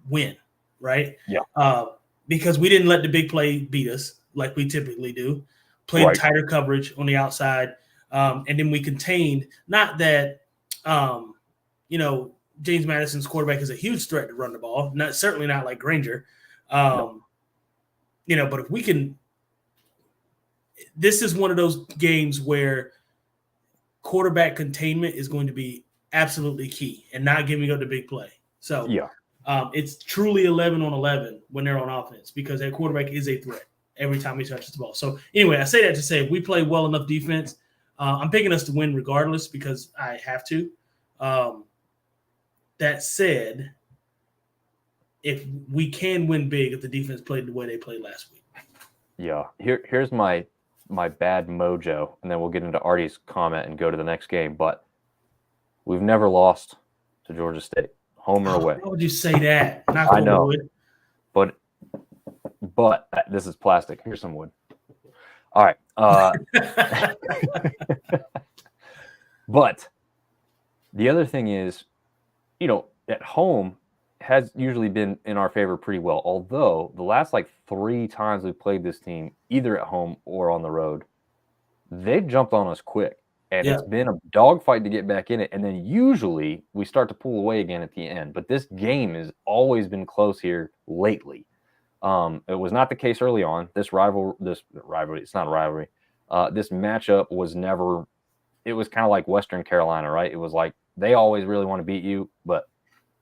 win, right? Yeah. Because we didn't let the big play beat us like we typically do. Played tighter coverage on the outside. And then we contained, not that, James Madison's quarterback is a huge threat to run the ball. Certainly not like Granger. But if we can, this is one of those games where quarterback containment is going to be absolutely key and not giving up the big play. So it's truly 11 on 11 when they're on offense because that quarterback is a threat every time he touches the ball. So anyway, I say that to say if we play well enough defense, I'm picking us to win regardless because I have to. That said, if we can win big if the defense played the way they played last week. Yeah. Here's my bad mojo, and then we'll get into Artie's comment and go to the next game. But we've never lost to Georgia State, home or away. Why would you say that? I know. But this is plastic. Here's some wood. All right. But the other thing is, at home has usually been in our favor pretty well. Although the last 3 times we played this team, either at home or on the road, they've jumped on us quick. And it's been a dogfight to get back in it. And then usually we start to pull away again at the end. But this game has always been close here lately. It was not the case early on. This rivalry, it's not a rivalry. This matchup was never, it was kind of like Western Carolina, right? It was like they always really want to beat you, but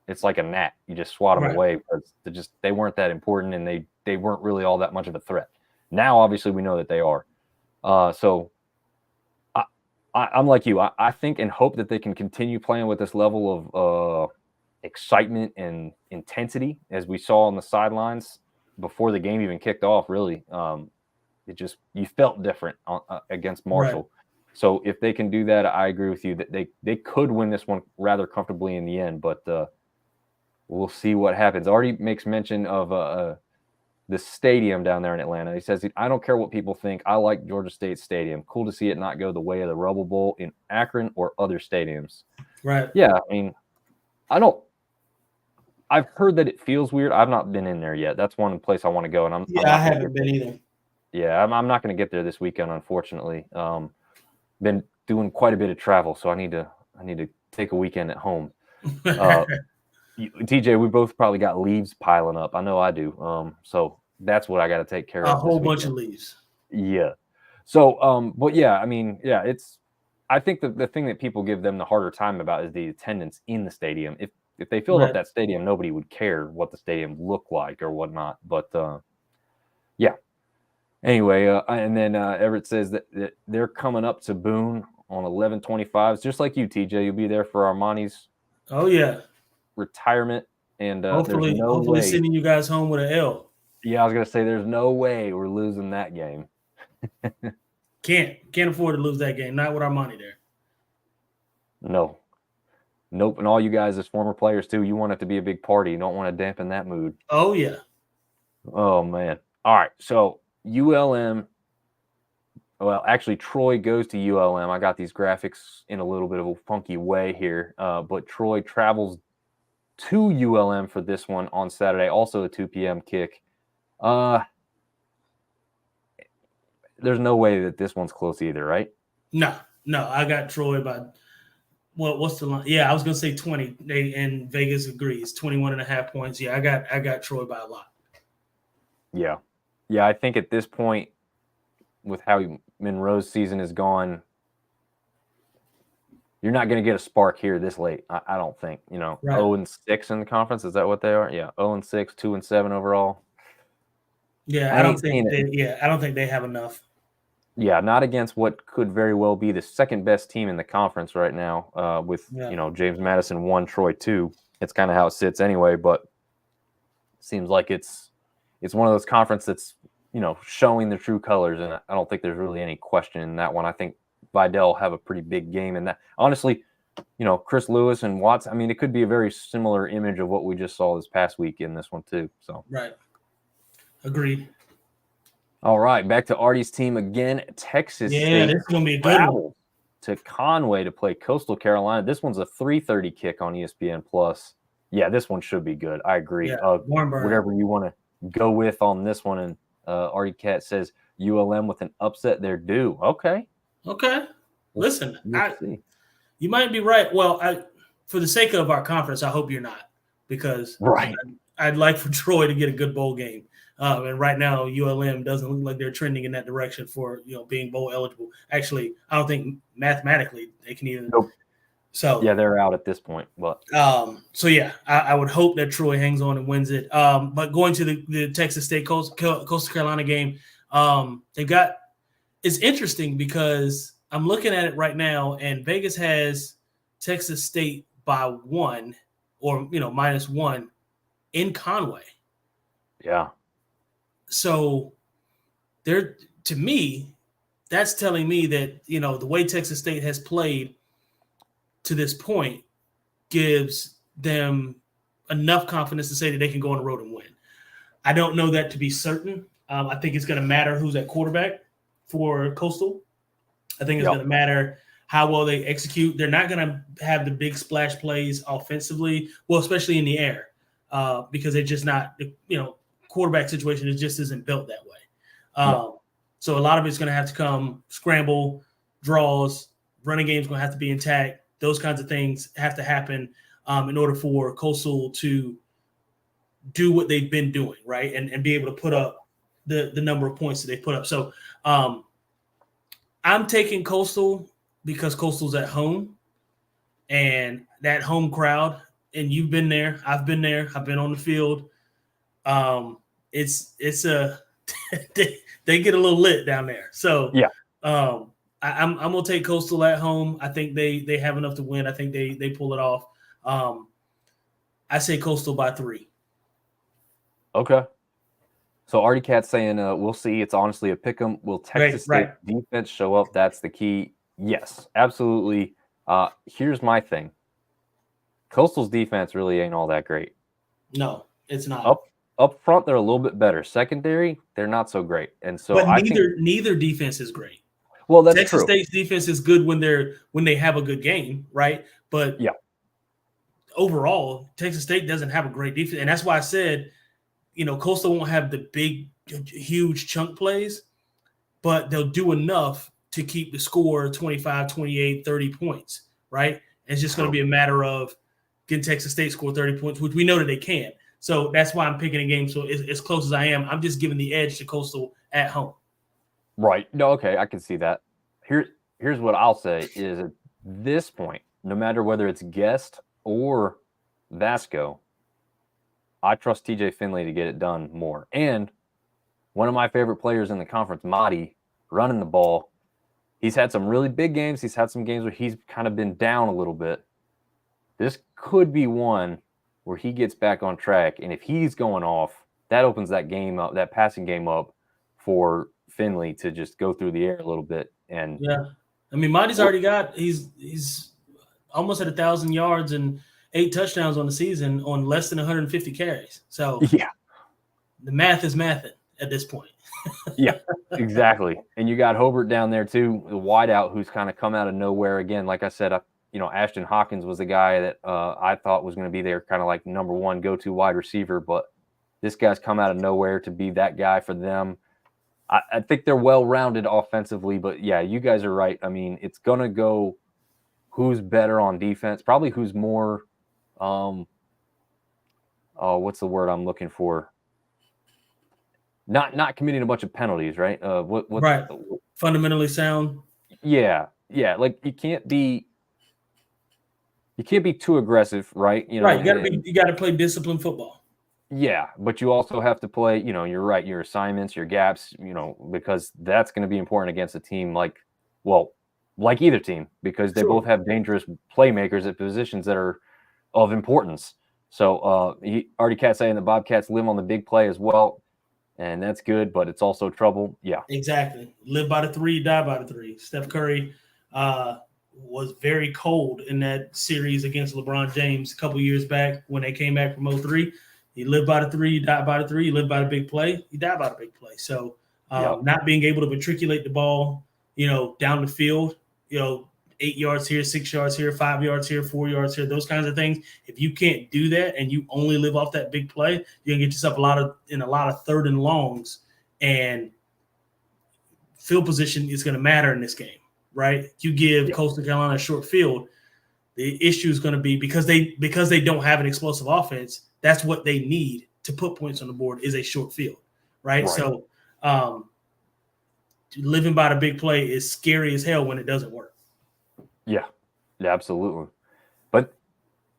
it's like a gnat. You just swat them away because they weren't that important and they weren't really all that much of a threat. Now, obviously, we know that they are. So I'm like you. I think and hope that they can continue playing with this level of excitement and intensity as we saw on the sidelines before the game even kicked off. Really, you felt different against Marshall. Right. So if they can do that, I agree with you that they could win this one rather comfortably in the end. But we'll see what happens. Artie makes mention of the stadium down there in Atlanta. He says, I don't care what people think. I like Georgia State Stadium. Cool to see it not go the way of the Rubble Bowl in Akron or other stadiums. Right. Yeah, I mean, I've heard that it feels weird. I've not been in there yet. That's one place I want to go. And I haven't been either. Yeah, I'm not going to get there this weekend, unfortunately. Been doing quite a bit of travel, so I need to take a weekend at home. TJ, we both probably got leaves piling up. I know I do. So that's what I got to take care of. A whole this bunch of weekend. leaves. Yeah. So, but yeah, I mean, yeah, I think the thing that people give them the harder time about is the attendance in the stadium. If they filled up Right. that stadium, nobody would care what the stadium looked like or whatnot. But yeah. Anyway, and then Everett says that they're coming up to Boone on 11/25s, just like you, TJ. You'll be there for Armani's Oh yeah. retirement, and there's Hopefully no way. sending you guys home with an L. Yeah, I was gonna say there's no way we're losing that game. Can't afford to lose that game. Not with our money there. No. Nope. And all you guys as former players too, you want it to be a big party. You don't want to dampen that mood. Oh yeah. Oh man. All right. So ULM. Well, actually, Troy goes to ULM. I got these graphics in a little bit of a funky way here, but Troy travels to ULM for this one on Saturday. Also a 2 p.m. kick. There's no way that this one's close either, right? No. I got Troy by what's the line? Yeah, I was gonna say 20. And Vegas agrees. 21.5 points. Yeah, I got Troy by a lot. Yeah. Yeah, I think at this point, with how Monroe's season is gone, you're not going to get a spark here this late. I don't think. Right. 0-6 in the conference. Is that what they are? Yeah, 0-6, 2-7 overall. Yeah, I don't think they have enough. Yeah, not against what could very well be the second best team in the conference right now. With James Madison 1, Troy 2. It's kind of how it sits anyway, but it seems like it's one of those conferences that's showing the true colors, and I don't think there's really any question in that one. I think Vidal have a pretty big game in that. Honestly, Chris Lewis and Watts, I mean, it could be a very similar image of what we just saw this past week in this one too. So Right. Agreed. All right, back to Artie's team again. Texas State this is gonna be a good one. traveled to Conway to play Coastal Carolina. This one's a 3:30 kick on ESPN Plus. Yeah, this one should be good. I agree. Yeah, Warrenburg. Whatever you want to go with on this one, and Artie Cat says ULM with an upset, they're due. Okay. Listen, We'll see. you might be right. Well, for the sake of our conference, I hope you're not, because Right. I'd like for Troy to get a good bowl game. And right now, ULM doesn't look like they're trending in that direction for being bowl eligible. Actually, I don't think mathematically they can even. Nope. So yeah, they're out at this point. But so yeah, I would hope that Troy hangs on and wins it. But going to the Texas State Coastal Carolina game, it's interesting because I'm looking at it right now, and Vegas has Texas State by 1 or -1 in Conway. yeah, So to me, that's telling me that the way Texas State has played to this point gives them enough confidence to say that they can go on the road and win. I don't know that to be certain. I think it's going to matter who's at quarterback for Coastal. I think it's going to matter how well they execute. They're not going to have the big splash plays offensively, well, especially in the air, because they're just not, quarterback situation just isn't built that way. So a lot of it's going to have to come scramble, draws, running game's going to have to be intact. Those kinds of things have to happen in order for Coastal to do what they've been doing, right? And be able to put up the number of points that they put up. So I'm taking Coastal because Coastal's at home, and that home crowd, and you've been there, I've been there, I've been on the field. It's a they get a little lit down there. So yeah. I'm gonna take Coastal at home. I think they have enough to win. I think they pull it off. I say Coastal by 3. Okay. So Artie Cat's saying we'll see. It's honestly a pick 'em. Will Texas State defense show up? That's the key. Yes, absolutely. Here's my thing. Coastal's defense really ain't all that great. No, it's not. Up front, they're a little bit better. Secondary, they're not so great. And so but I think neither defense is great. Well, that's Texas true. State's defense is good when they have a good game, right? But overall, Texas State doesn't have a great defense, and that's why I said, Coastal won't have the big, huge chunk plays, but they'll do enough to keep the score 25, 28, 30 points, right? And it's just going to be a matter of can Texas State score 30 points, which we know that they can. So that's why I'm picking a game. So as close as I am, I'm just giving the edge to Coastal at home. Right. No, okay, I can see that. Here's what I'll say is at this point, no matter whether it's Guest or Vasco, I trust TJ Finley to get it done more. And one of my favorite players in the conference, Mahdi, running the ball. He's had some really big games. He's had some games where he's kind of been down a little bit. This could be one where he gets back on track. And if he's going off, that opens that game up, that passing game up for Finley to just go through the air a little bit. And yeah, I mean, Mahdi's already got he's almost at 1,000 yards and 8 touchdowns on the season on less than 150 carries. So yeah, the math is mathing at this point. yeah, exactly. And you got Hobart down there too, the wideout who's kind of come out of nowhere again. Like I said, Ashton Hawkins was the guy that I thought was going to be their kind of like number one go-to wide receiver, but this guy's come out of nowhere to be that guy for them. I think they're well-rounded offensively, but yeah, you guys are right. I mean, it's going to go who's better on defense, probably who's more what's the word I'm looking for? Not committing a bunch of penalties, right? Right. Fundamentally sound. Yeah. Like you can't be too aggressive, right? Right. You got to play disciplined football. Yeah, but you also have to play. You're right. Your assignments, your gaps. Because that's going to be important against a team like either team, because they both have dangerous playmakers at positions that are of importance. So Artie Cat saying the Bobcats live on the big play as well. And that's good, but it's also trouble. Yeah, exactly. Live by the 3, die by the 3. Steph Curry was very cold in that series against LeBron James a couple years back when they came back from 0-3. He lived by the 3, you died by the 3. You lived by the big play, you died by the big play. So not being able to matriculate the ball, down the field, 8 yards here, 6 yards here, 5 yards here, 4 yards here, those kinds of things. If you can't do that and you only live off that big play, you're gonna get yourself a lot of third and longs, and field position is gonna matter in this game, right? You give Coastal Carolina a short field, the issue is gonna be because they don't have an explosive offense. That's what they need to put points on the board is a short field, right? So living by the big play is scary as hell when it doesn't work. Yeah, absolutely. But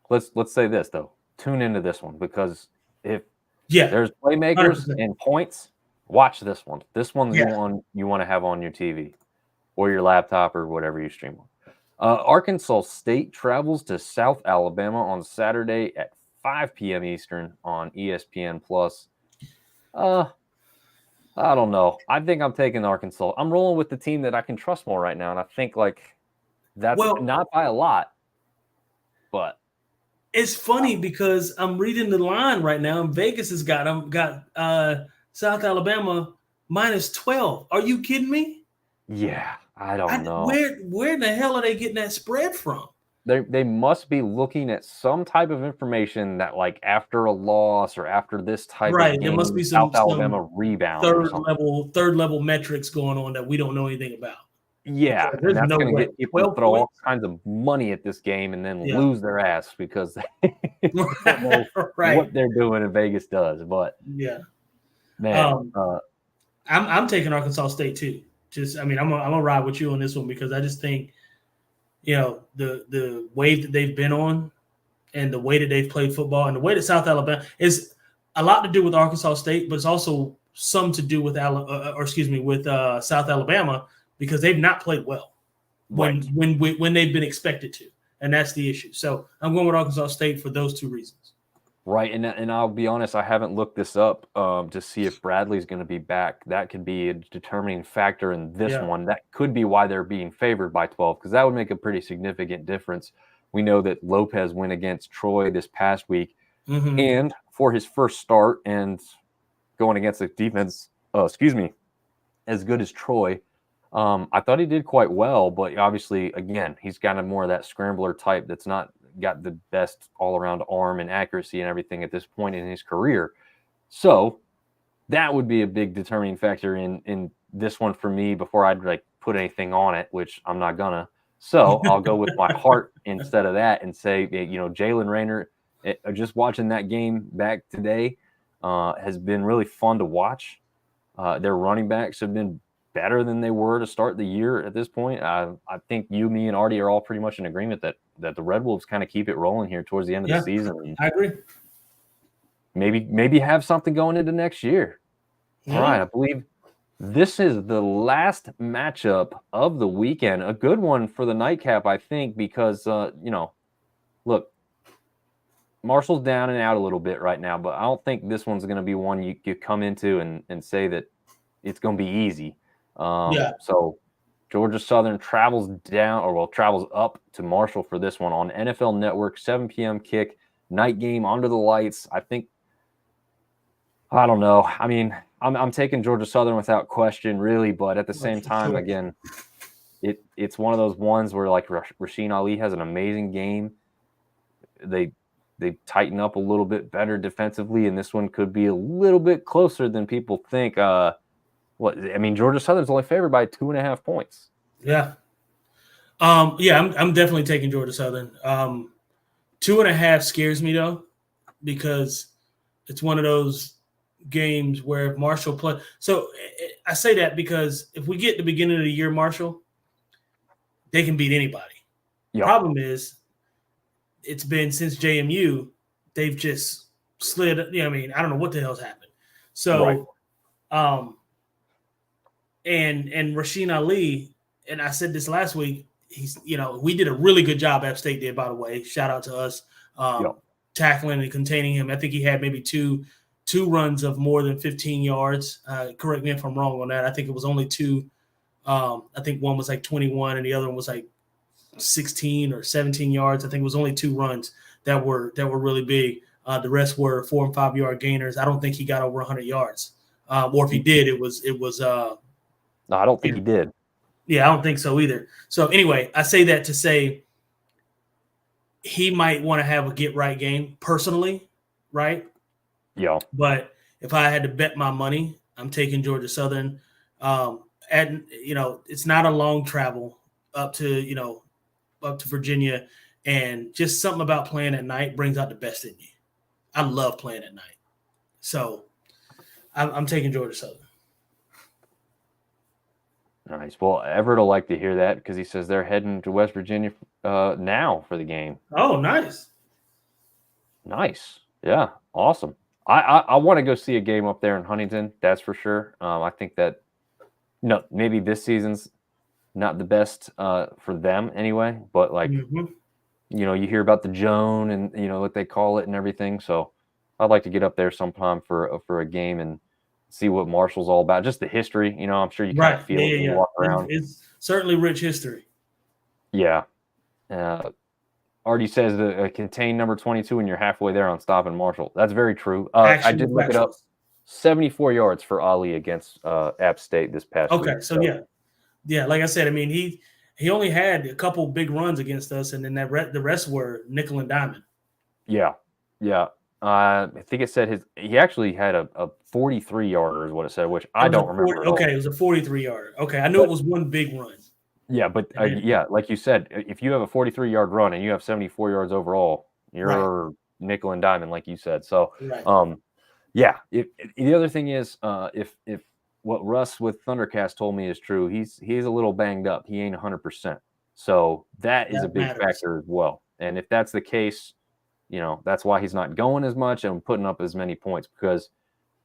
let's say this though. Tune into this one, because if there's playmakers 100%. And points, watch this one. This one's the one you want to have on your TV or your laptop or whatever you stream on. Arkansas State travels to South Alabama on Saturday at 5 p.m. Eastern on ESPN Plus. I don't know. I think I'm taking Arkansas. I'm rolling with the team that I can trust more right now, and I think that's not by a lot, but it's funny because I'm reading the line right now, and Vegas has got South Alabama -12. Are you kidding me? Yeah, I don't know. Where the hell are they getting that spread from? They must be looking at some type of information that after a loss or after this type of game, there must be some South Alabama rebound, third level metrics going on that we don't know anything about. Yeah, there's that's no going to way. get people to throw all kinds of money at this game and then lose their ass because they don't know what they're doing, and Vegas does. But man, I'm taking Arkansas State too. I'm gonna ride with you on this one because I just think the wave that they've been on and the way that they've played football and the way that South Alabama is a lot to do with Arkansas State, but it's also some to do with South Alabama, because they've not played well when they've been expected to, and that's the issue. So I'm going with Arkansas State for those two reasons. Right, and I'll be honest, I haven't looked this up to see if Bradley's going to be back. That could be a determining factor in this one. That could be why they're being favored by 12, because that would make a pretty significant difference. We know that Lopez went against Troy this past week, and for his first start and going against a defense, as good as Troy, I thought he did quite well, but obviously, again, he's kind of more of that scrambler type that's not got the best all-around arm and accuracy and everything at this point in his career. So that would be a big determining factor in this one for me before I'd put anything on it, which I'm not gonna. So I'll go with my heart instead of that and say, Jalen Rayner, just watching that game back today has been really fun to watch. Their running backs have been better than they were to start the year at this point. I think you, me, and Artie are all pretty much in agreement that the Red Wolves kind of keep it rolling here towards the end of the season. I agree. Maybe have something going into next year. Yeah. All right, I believe this is the last matchup of the weekend. A good one for the nightcap, I think, because, look, Marshall's down and out a little bit right now, but I don't think this one's going to be one you come into and say that it's going to be easy. So Georgia Southern travels up to Marshall for this one on NFL Network, 7 p.m. kick, night game under the lights. I don't know. I mean, I'm taking Georgia Southern without question, really, but at the same time, again, it's one of those ones where like Rasheen Ali has an amazing game. They tighten up a little bit better defensively, and this one could be a little bit closer than people think. Georgia Southern's only favored by 2.5 points. Yeah. I'm definitely taking Georgia Southern. 2.5 scares me though, because it's one of those games where if Marshall play. So I say that because if we get the beginning of the year, Marshall, they can beat anybody. Yep. Problem is, it's been since JMU, they've just slid. I don't know what the hell's happened. So, right. And Rasheen Ali, and I said this last week, we did a really good job. App State did, by the way. Shout out to us, tackling and containing him. I think he had maybe two runs of more than 15 yards. Correct me if I'm wrong on that. I think it was only 2. I think one was like 21 and the other one was like 16 or 17 yards. I think it was only 2 runs that were really big. The rest were 4 and 5 yard gainers. I don't think he got over 100 yards. Or if he did, it was. No, I don't think he did. Yeah, I don't think so either. So anyway, I say that to say he might want to have a get right game personally, right? Yeah. But if I had to bet my money, I'm taking Georgia Southern. It's not a long travel up to Virginia, and just something about playing at night brings out the best in you. I love playing at night. So I'm taking Georgia Southern. Nice. Well, Everett will like to hear that because he says they're heading to West Virginia now for the game. Oh, nice. Nice. Yeah. Awesome. I want to go see a game up there in Huntington. That's for sure. I think that, maybe this season's not the best for them anyway, but like, you hear about the Joan and, what they call it and everything. So I'd like to get up there sometime for a game and see what Marshall's all about. Just the history, I'm sure you kind of feel it when you walk around. It's certainly rich history. Yeah. Artie says to contain number 22 and you're halfway there on stopping Marshall. That's very true. I did look it up. 74 yards for Ali against App State this past week. Okay, so yeah, like I said, I mean, he only had a couple big runs against us, and then the rest were nickel and diamond. Yeah. I think it said he actually had a 43-yarder is what it said, which I don't remember. Okay, it was a 43-yarder. Okay, I knew it was one big run. Yeah, but like you said, if you have a 43-yard run and you have 74 yards overall, you're nickel and diamond, like you said. So, the other thing is, if what Russ with Thundercast told me is true, he's a little banged up. He ain't 100%. So that is a big factor as well. And if that's the case, that's why he's not going as much and putting up as many points, because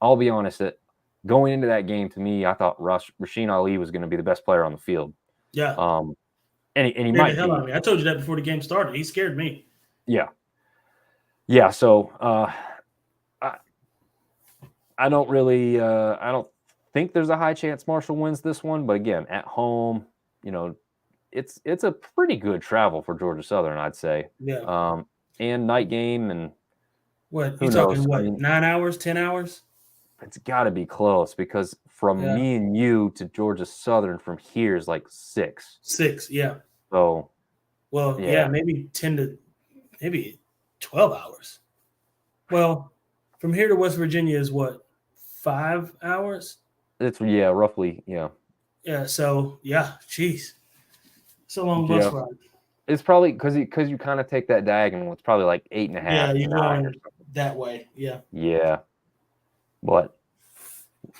I'll be honest that going into that game, to me, I thought Rasheen Ali was going to be the best player on the field. Yeah. And he might the hell out of me. I told you that before the game started. He scared me. Yeah. Yeah. So I don't really I don't think there's a high chance Marshall wins this one, but again, at home, it's a pretty good travel for Georgia Southern, I'd say. Yeah. And night game, and what you talking? What, 9 hours, 10 hours? It's got to be close, because from me and you to Georgia Southern from here is like 6. 6, yeah. So, maybe 10 to maybe 12 hours. Well, from here to West Virginia is what, 5 hours? It's roughly, yeah. Yeah. So geez. It's a long bus Yeah. ride. It's probably because you kind of take that diagonal. It's probably like 8.5. Yeah, you're 9 or going that way. Yeah. Yeah. But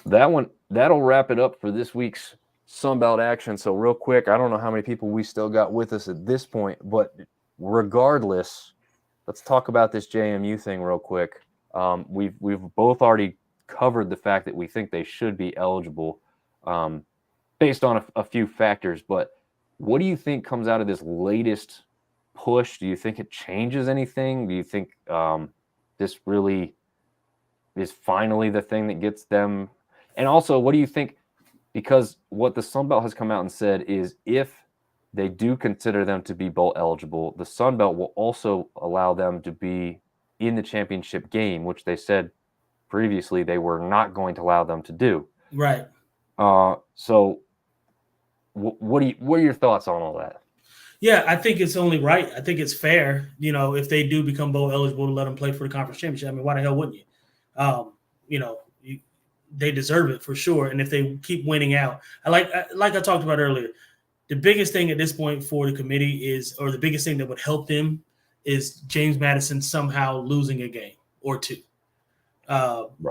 that'll wrap it up for this week's Sunbelt action. So real quick, I don't know how many people we still got with us at this point, but regardless, let's talk about this JMU thing real quick. We've both already covered the fact that we think they should be eligible based on a few factors. But what do you think comes out of this latest push? Do you think it changes anything? Do you think this really is finally the thing that gets them? And also, what do you think? Because what the Sun Belt has come out and said is if they do consider them to be bowl eligible, the Sun Belt will also allow them to be in the championship game, which they said previously they were not going to allow them to do. Right. So what are your thoughts on all that? Yeah, I think it's only right. I think it's fair, if they do become bowl eligible, to let them play for the conference championship. I mean, why the hell wouldn't you? They deserve it for sure. And if they keep winning out, like I talked about earlier, the biggest thing at this point for the committee or the biggest thing that would help them is James Madison somehow losing a game or two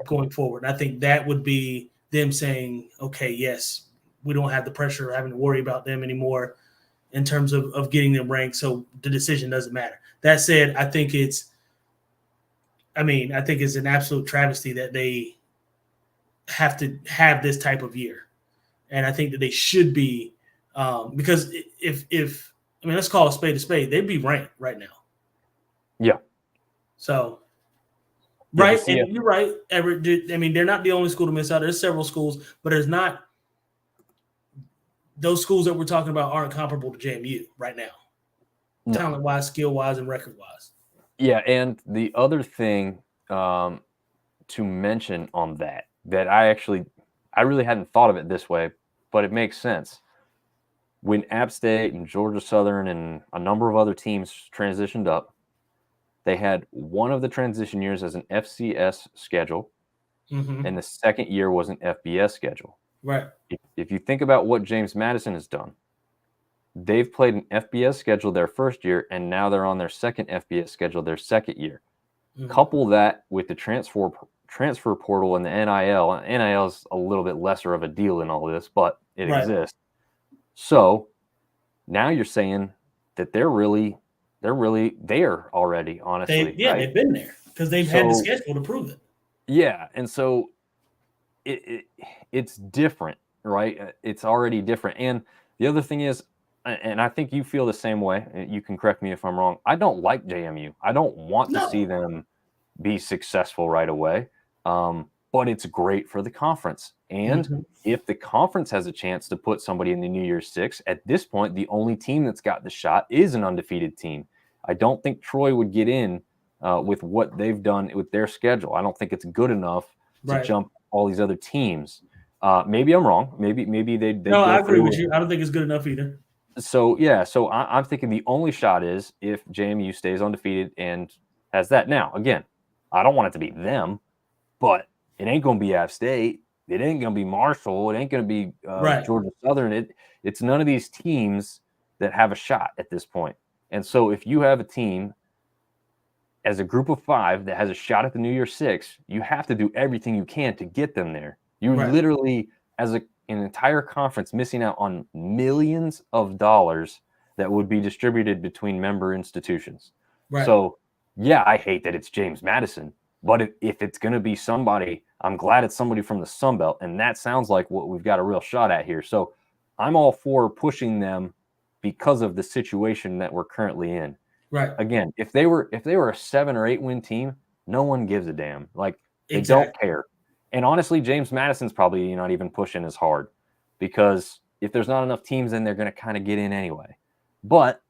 going forward. And I think that would be them saying, okay, yes, we don't have the pressure of having to worry about them anymore in terms of getting them ranked. So the decision doesn't matter. That said, I think it's an absolute travesty that they have to have this type of year. And I think that they should be, because let's call a spade, they'd be ranked right now. Yeah. So, Yeah, right. yeah. And you're right, Everett. They're not the only school to miss out. There's several schools, but there's not those schools that we're talking about aren't comparable to JMU right now. No. Talent-wise, skill-wise, and record-wise. Yeah, and the other thing to mention on that I really hadn't thought of it this way, but it makes sense. When App State and Georgia Southern and a number of other teams transitioned up, they had one of the transition years as an FCS schedule, and the second year was an FBS schedule. Right. If you think about what James Madison has done, they've played an FBS schedule their first year, and now they're on their second FBS schedule their second year. Couple that with the transfer portal and the NIL. NIL is a little bit lesser of a deal in all this, but it exists. So now you're saying that they're really there already, honestly. They've been there because they've had the schedule to prove it. Yeah, and so it's different, right? It's already different. And the other thing is, and I think you feel the same way, you can correct me if I'm wrong, I don't like JMU. I don't want to see them be successful right away, but it's great for the conference. And if the conference has a chance to put somebody in the New Year's Six, at this point, the only team that's got the shot is an undefeated team. I don't think Troy would get in with what they've done with their schedule. I don't think it's good enough to jump all these other teams. Maybe I'm wrong. Maybe they No, I agree with you. I don't think it's good enough either. So I'm thinking the only shot is if JMU stays undefeated and has that. Now, again, I don't want it to be them, but it ain't going to be App State. It ain't going to be Marshall. It ain't going to be Georgia Southern. It's none of these teams that have a shot at this point. And so if you have a team as a group of 5 that has a shot at the New Year's Six, you have to do everything you can to get them there. You literally, as an entire conference, missing out on millions of dollars that would be distributed between member institutions. Right. So, yeah, I hate that it's James Madison, but if it's going to be somebody, I'm glad it's somebody from the Sun Belt, and that sounds like what we've got a real shot at here. So I'm all for pushing them because of the situation that we're currently in. Right. Again, if they were a 7 or 8 win team, no one gives a damn. Like, they don't care. And honestly, James Madison's probably not even pushing as hard because if there's not enough teams, then they're going to kind of get in anyway. But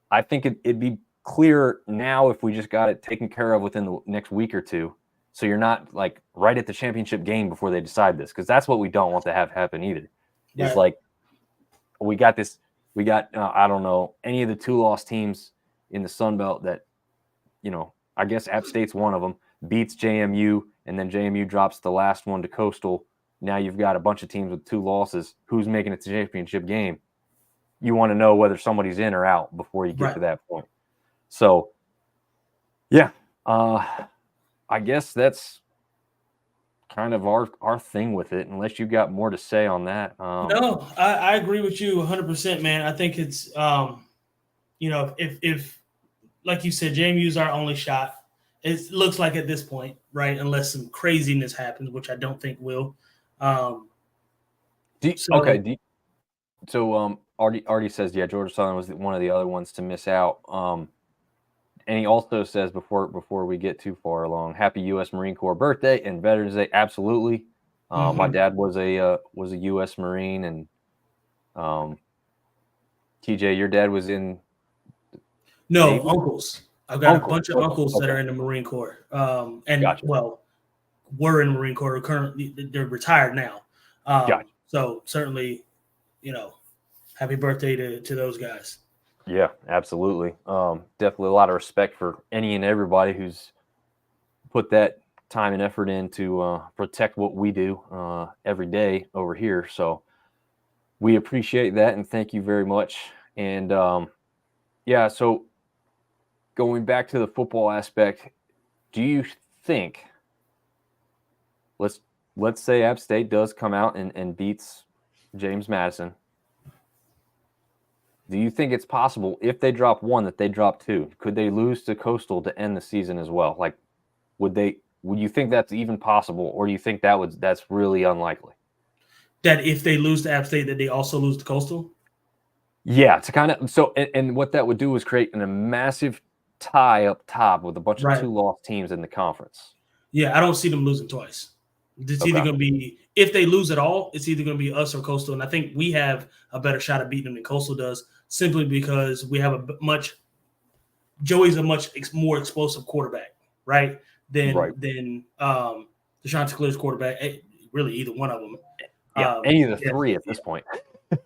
I think it'd be clear now if we just got it taken care of within the next week or two. So you're not like right at the championship game before they decide this, because that's what we don't want to have happen either. Right. It's like we got I don't know, any of the 2-loss teams in the Sun Belt that, I guess App State's one of them, beats JMU, and then JMU drops the last one to Coastal. Now you've got a bunch of teams with 2 losses. Who's making it to the championship game? you want to know whether somebody's in or out before you get Right. to that point. So, yeah, I guess that's kind of our thing with it, unless you got more to say on that. No, I agree with you 100%, man. I think it's, if like you said, JMU's our only shot. It looks like at this point, right? Unless some craziness happens, which I don't think will. Artie says, yeah, Georgia Southern was one of the other ones to miss out. And he also says before we get too far along, happy U.S. Marine Corps birthday and Veterans Day. Absolutely. My dad was a U.S. Marine, and TJ, your dad was in. No, Navy? uncles. I've got Uncles. a bunch of uncles that Okay. are in the Marine Corps, and Gotcha. were in the Marine Corps. Currently, they're retired now. Gotcha. So certainly, happy birthday to those guys. Yeah, absolutely. Definitely a lot of respect for any and everybody who's put that time and effort in to protect what we do every day over here. So we appreciate that, and thank you very much. And yeah, so going back to the football aspect, do you think, let's say App State does come out and beats James Madison, do you think it's possible if they drop one that they drop two? Could they lose to Coastal to end the season as well? Like, would you think that's even possible, or do you think that's really unlikely? That if they lose to App State, that they also lose to Coastal? Yeah, to kind of and what that would do is create a massive tie up top with a bunch of Right. 2-loss teams in the conference. Yeah, I don't see them losing twice. It's either Okay. going to be, if they lose at all, it's either going to be us or Coastal. And I think we have a better shot at beating them than Coastal does, simply because we have Joey's a much more explosive quarterback, right? Than Deshaun Clear's quarterback. Really, either one of them. Yeah, any of the three at this point.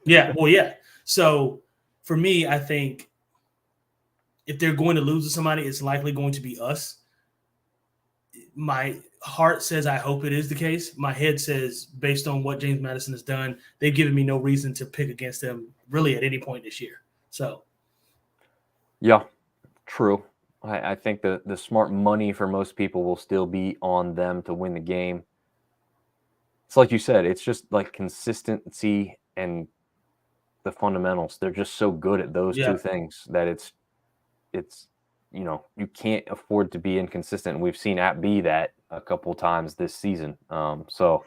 Yeah, well, yeah. So for me, I think if they're going to lose to somebody, it's likely going to be us. My heart says I hope it is the case. My head says, based on what James Madison has done, they've given me no reason to pick against them really at any point this year. So, yeah, true. I think the smart money for most people will still be on them to win the game. It's like you said, it's just like consistency and the fundamentals. They're just so good at those two things that it's you can't afford to be inconsistent. We've seen App be that a couple times this season. So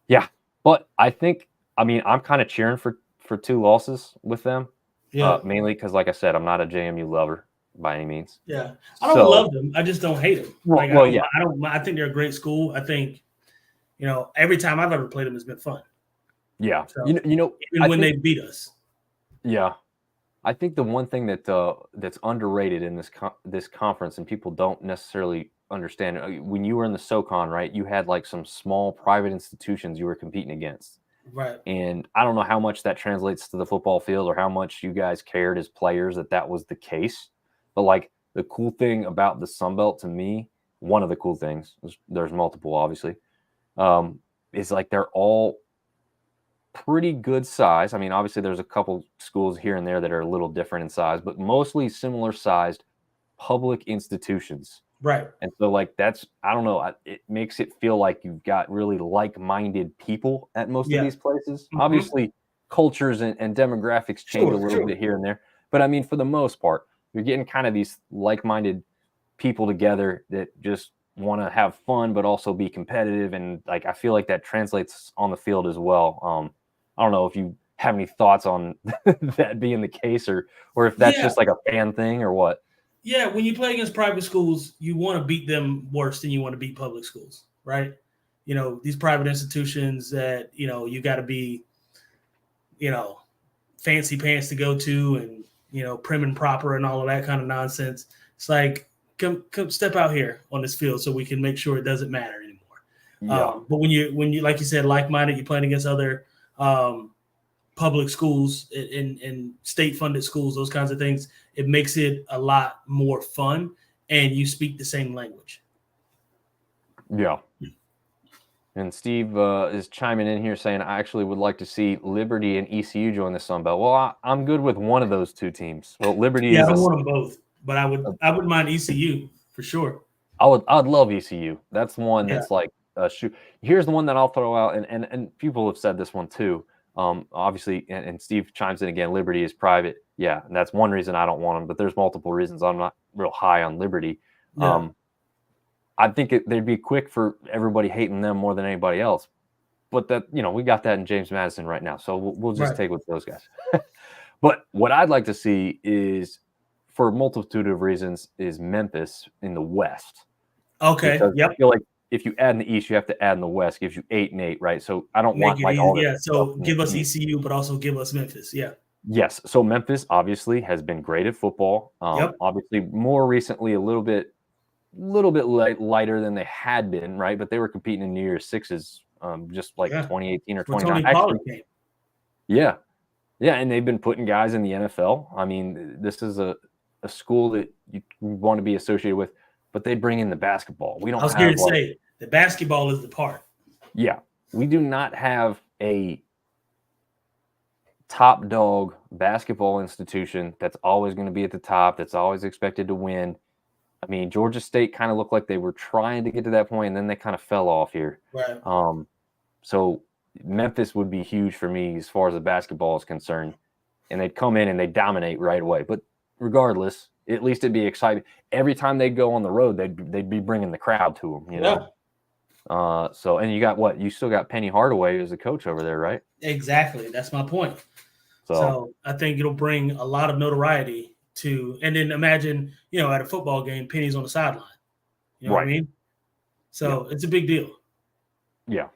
yeah, but I'm kind of cheering for 2 losses with them. yeah. Mainly because, like I said, I'm not a JMU lover by any means. Yeah. I don't love them. I just don't hate them. I think they're a great school. I think, every time I've ever played them, it's been fun. Yeah. So, even when they beat us. Yeah. I think the one thing that's underrated in this conference, and people don't necessarily understand, when you were in the SoCon, right, you had like some small private institutions you were competing against. Right. And I don't know how much that translates to the football field or how much you guys cared as players that was the case. But like the cool thing about the Sun Belt to me, one of the cool things, there's multiple obviously, is like they're all pretty good size. I mean, obviously there's a couple schools here and there that are a little different in size, but mostly similar sized public institutions. Right. And so like I don't know, it makes it feel like you've got really like-minded people at most of these places. Mm-hmm. Obviously cultures and demographics change a little bit here and there, but I mean, for the most part, you're getting kind of these like-minded people together that just want to have fun, but also be competitive. And like, I feel like that translates on the field as well. I don't know if you have any thoughts on that being the case or if that's just like a fan thing or what. Yeah. When you play against private schools, you want to beat them worse than you want to beat public schools, right? These private institutions that, you got to be, fancy pants to go to and, prim and proper and all of that kind of nonsense. It's like, come step out here on this field so we can make sure it doesn't matter anymore. Yeah. But when you like you said, like-minded, you're playing against other public schools and state-funded schools, those kinds of things, it makes it a lot more fun, and you speak the same language. Yeah. And Steve is chiming in here saying, I actually would like to see Liberty and ECU join the Sun Belt. Well, I'm good with one of those two teams. Well, Liberty Yeah, is I don't want them both, but I wouldn't mind ECU for sure. I'd love ECU. That's one Yeah. that's like shoot. Here's the one that I'll throw out, and people have said this one too. Obviously, and Steve chimes in again. Liberty is private. Yeah, and that's one reason I don't want them. But there's multiple reasons I'm not real high on Liberty. Yeah. I think they'd be quick for everybody hating them more than anybody else. But that, we got that in James Madison right now. So we'll just Right. take with those guys. But what I'd like to see is, for a multitude of reasons, is Memphis in the West. Okay. Because Yep. I feel like if you add in the East, you have to add in the West. Gives you 8-8, right? So I don't Make want it like easy. all this Yeah. So stuff in give the us East. ECU, but also give us Memphis. Yeah. Yes. So Memphis obviously has been great at football. Yep. Obviously, more recently, a little bit lighter than they had been, right? But they were competing in New Year's Sixes, just like Yeah. 2018 or When 29. Tony Pollard Actually, came. yeah, and they've been putting guys in the NFL. I mean, this is a school that you want to be associated with, but they bring in the basketball. We don't I was have here to say the basketball is the part. yeah, we do not have a top dog basketball institution that's always going to be at the top, that's always expected to win. I mean, Georgia State kind of looked like they were trying to get to that point, and then they kind of fell off here. Right. So Memphis would be huge for me as far as the basketball is concerned, and they'd come in and they'd dominate right away. But regardless, at least it'd be exciting. Every time they'd go on the road, they'd be bringing the crowd to them, you know. So, and you got what? You still got Penny Hardaway as a coach over there, right? Exactly. That's my point. So So I think it'll bring a lot of notoriety to, and then imagine, at a football game, Penny's on the sideline. You know what I Right. mean? So it's a big deal. yeah,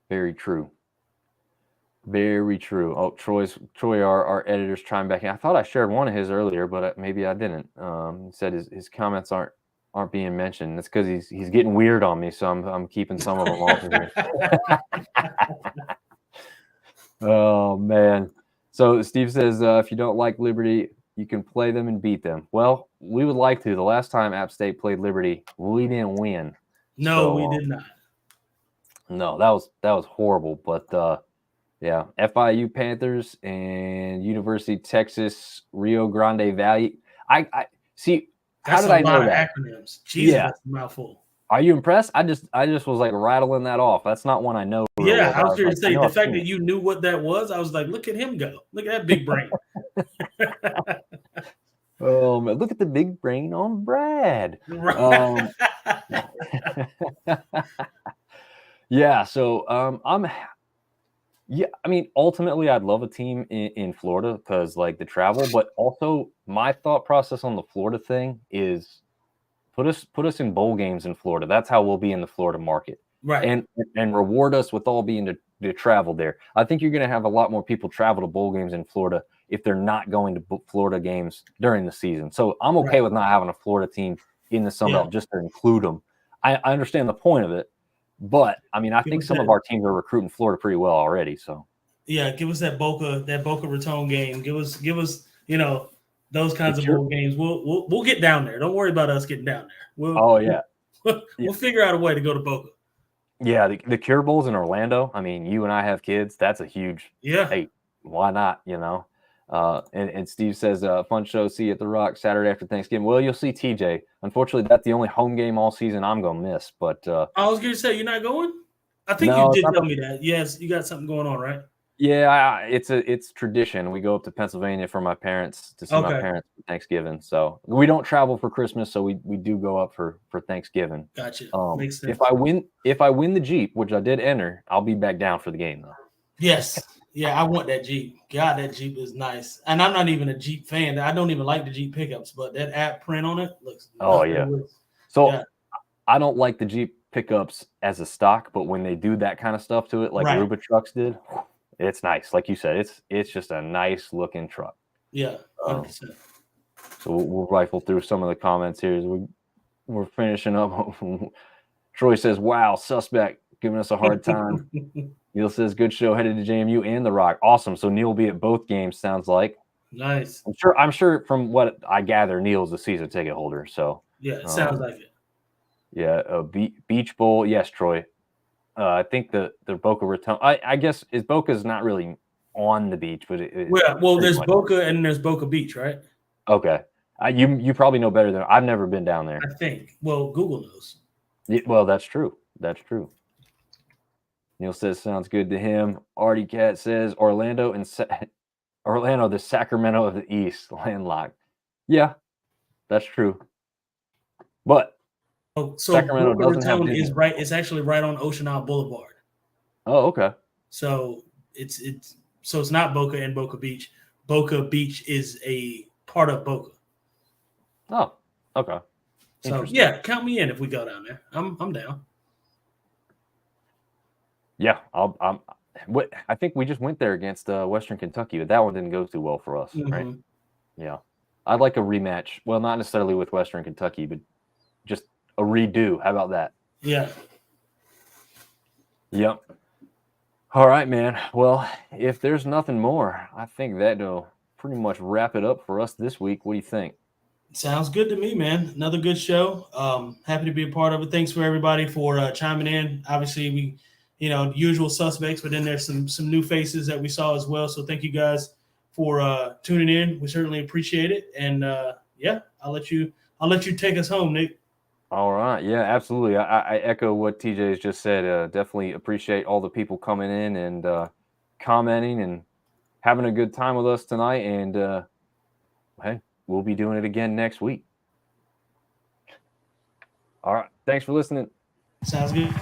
very true. Very true. Oh, Troy, our editor's chiming back in. I thought I shared one of his earlier, but maybe I didn't. He said his comments aren't being mentioned. That's because he's getting weird on me, so I'm keeping some of them off of here. Oh man. So Steve says if you don't like Liberty, you can play them and beat them. Well, we would like to. The last time App State played Liberty, we didn't win. No, So, we did not. No, that was horrible. But yeah, FIU Panthers and University of Texas Rio Grande Valley. I see. That's how did I a lot know of that? acronyms. Jesus, Yeah. that's a mouthful. Are you impressed? I just was like rattling that off. That's not one I know. real Yeah, well, I but was here to like, say know the I've fact seen that it. you knew what that was, I was like, look at him go. Look at that big brain. Oh man, look at the big brain on Brad. Right. Yeah, so I mean, ultimately I'd love a team in Florida because like the travel, but also my thought process on the Florida thing is put us in bowl games in Florida. That's how we'll be in the Florida market. Right. And reward us with all being to travel there. I think you're going to have a lot more people travel to bowl games in Florida if they're not going to Florida games during the season. So I'm okay Right. with not having a Florida team in the Sun Belt just to include them. I understand the point of it, but I mean, I think some of our teams are recruiting Florida pretty well already. So Yeah, give us that Boca Raton game. Give us those kinds of Sure. bowl games. We'll get down there. Don't worry about us getting down there. Oh yeah. We'll figure out a way to go to Boca. Yeah, the Cure Bowls in Orlando. I mean, you and I have kids. That's a huge. Yeah. Hey, why not? And Steve says, fun show. See you at the Rock Saturday after Thanksgiving. Well, you'll see TJ. Unfortunately, that's the only home game all season I'm gonna miss. But I was going to say, you're not going? I think No, you did it's not- tell me that. Yes, you got something going on, right? yeah, it's tradition. We go up to Pennsylvania for my parents to see my Okay. parents for Thanksgiving. So we don't travel for Christmas, so we do go up for Thanksgiving. Gotcha. Makes sense. If I win the Jeep, which I did enter, I'll be back down for the game though. Yes. Yeah, I want that Jeep. God, that Jeep is nice. And I'm not even a Jeep fan. I don't even like the Jeep pickups, but that app print on it looks Oh, nothing yeah. with- So Yeah. I don't like the Jeep pickups as a stock, but when they do that kind of stuff to it, like Right. Ruba trucks did, it's nice. Like you said, it's just a nice looking truck. Yeah, 100%. So we'll rifle through some of the comments here as we're finishing up. Troy says, "Wow, suspect giving us a hard time." Neil says, "Good show, headed to JMU and the Rock." Awesome. So Neil will be at both games. Sounds like. Nice. I'm sure from what I gather, Neil's a season ticket holder. So Yeah, it sounds like it. yeah, Beach Bowl. Yes, Troy. I think the Boca Raton. I guess Boca's not really on the beach, but Well, there's much. Boca and there's Boca Beach, right? Okay. You probably know better than I've never been down there. I think. Well, Google knows. Well, that's true. That's true. Neil says sounds good to him. Artie Cat says Orlando, the Sacramento of the East, landlocked. Yeah, that's true. But Oh, so Sacramento Boca doesn't have Raton is Disney. right. It's actually right on Ocean Isle Boulevard. Oh, okay. So it's not Boca and Boca Beach. Boca Beach is a part of Boca. Oh, okay. So yeah, count me in if we go down there. I'm down. Yeah, I think we just went there against Western Kentucky, but that one didn't go too well for us, right? Mhm. Yeah, I'd like a rematch. Well, not necessarily with Western Kentucky, but just a redo. How about that? Yeah. Yep. All right, man. Well, if there's nothing more, I think that'll pretty much wrap it up for us this week. What do you think? Sounds good to me, man. Another good show. Happy to be a part of it. Thanks for everybody for chiming in. Obviously, we, usual suspects, but then there's some new faces that we saw as well. So thank you guys for tuning in. We certainly appreciate it. And yeah, I'll let you take us home, Nick. All right. Yeah, absolutely. I echo what TJ's just said. Definitely appreciate all the people coming in and commenting and having a good time with us tonight. And hey, we'll be doing it again next week. All right. Thanks for listening. Sounds good.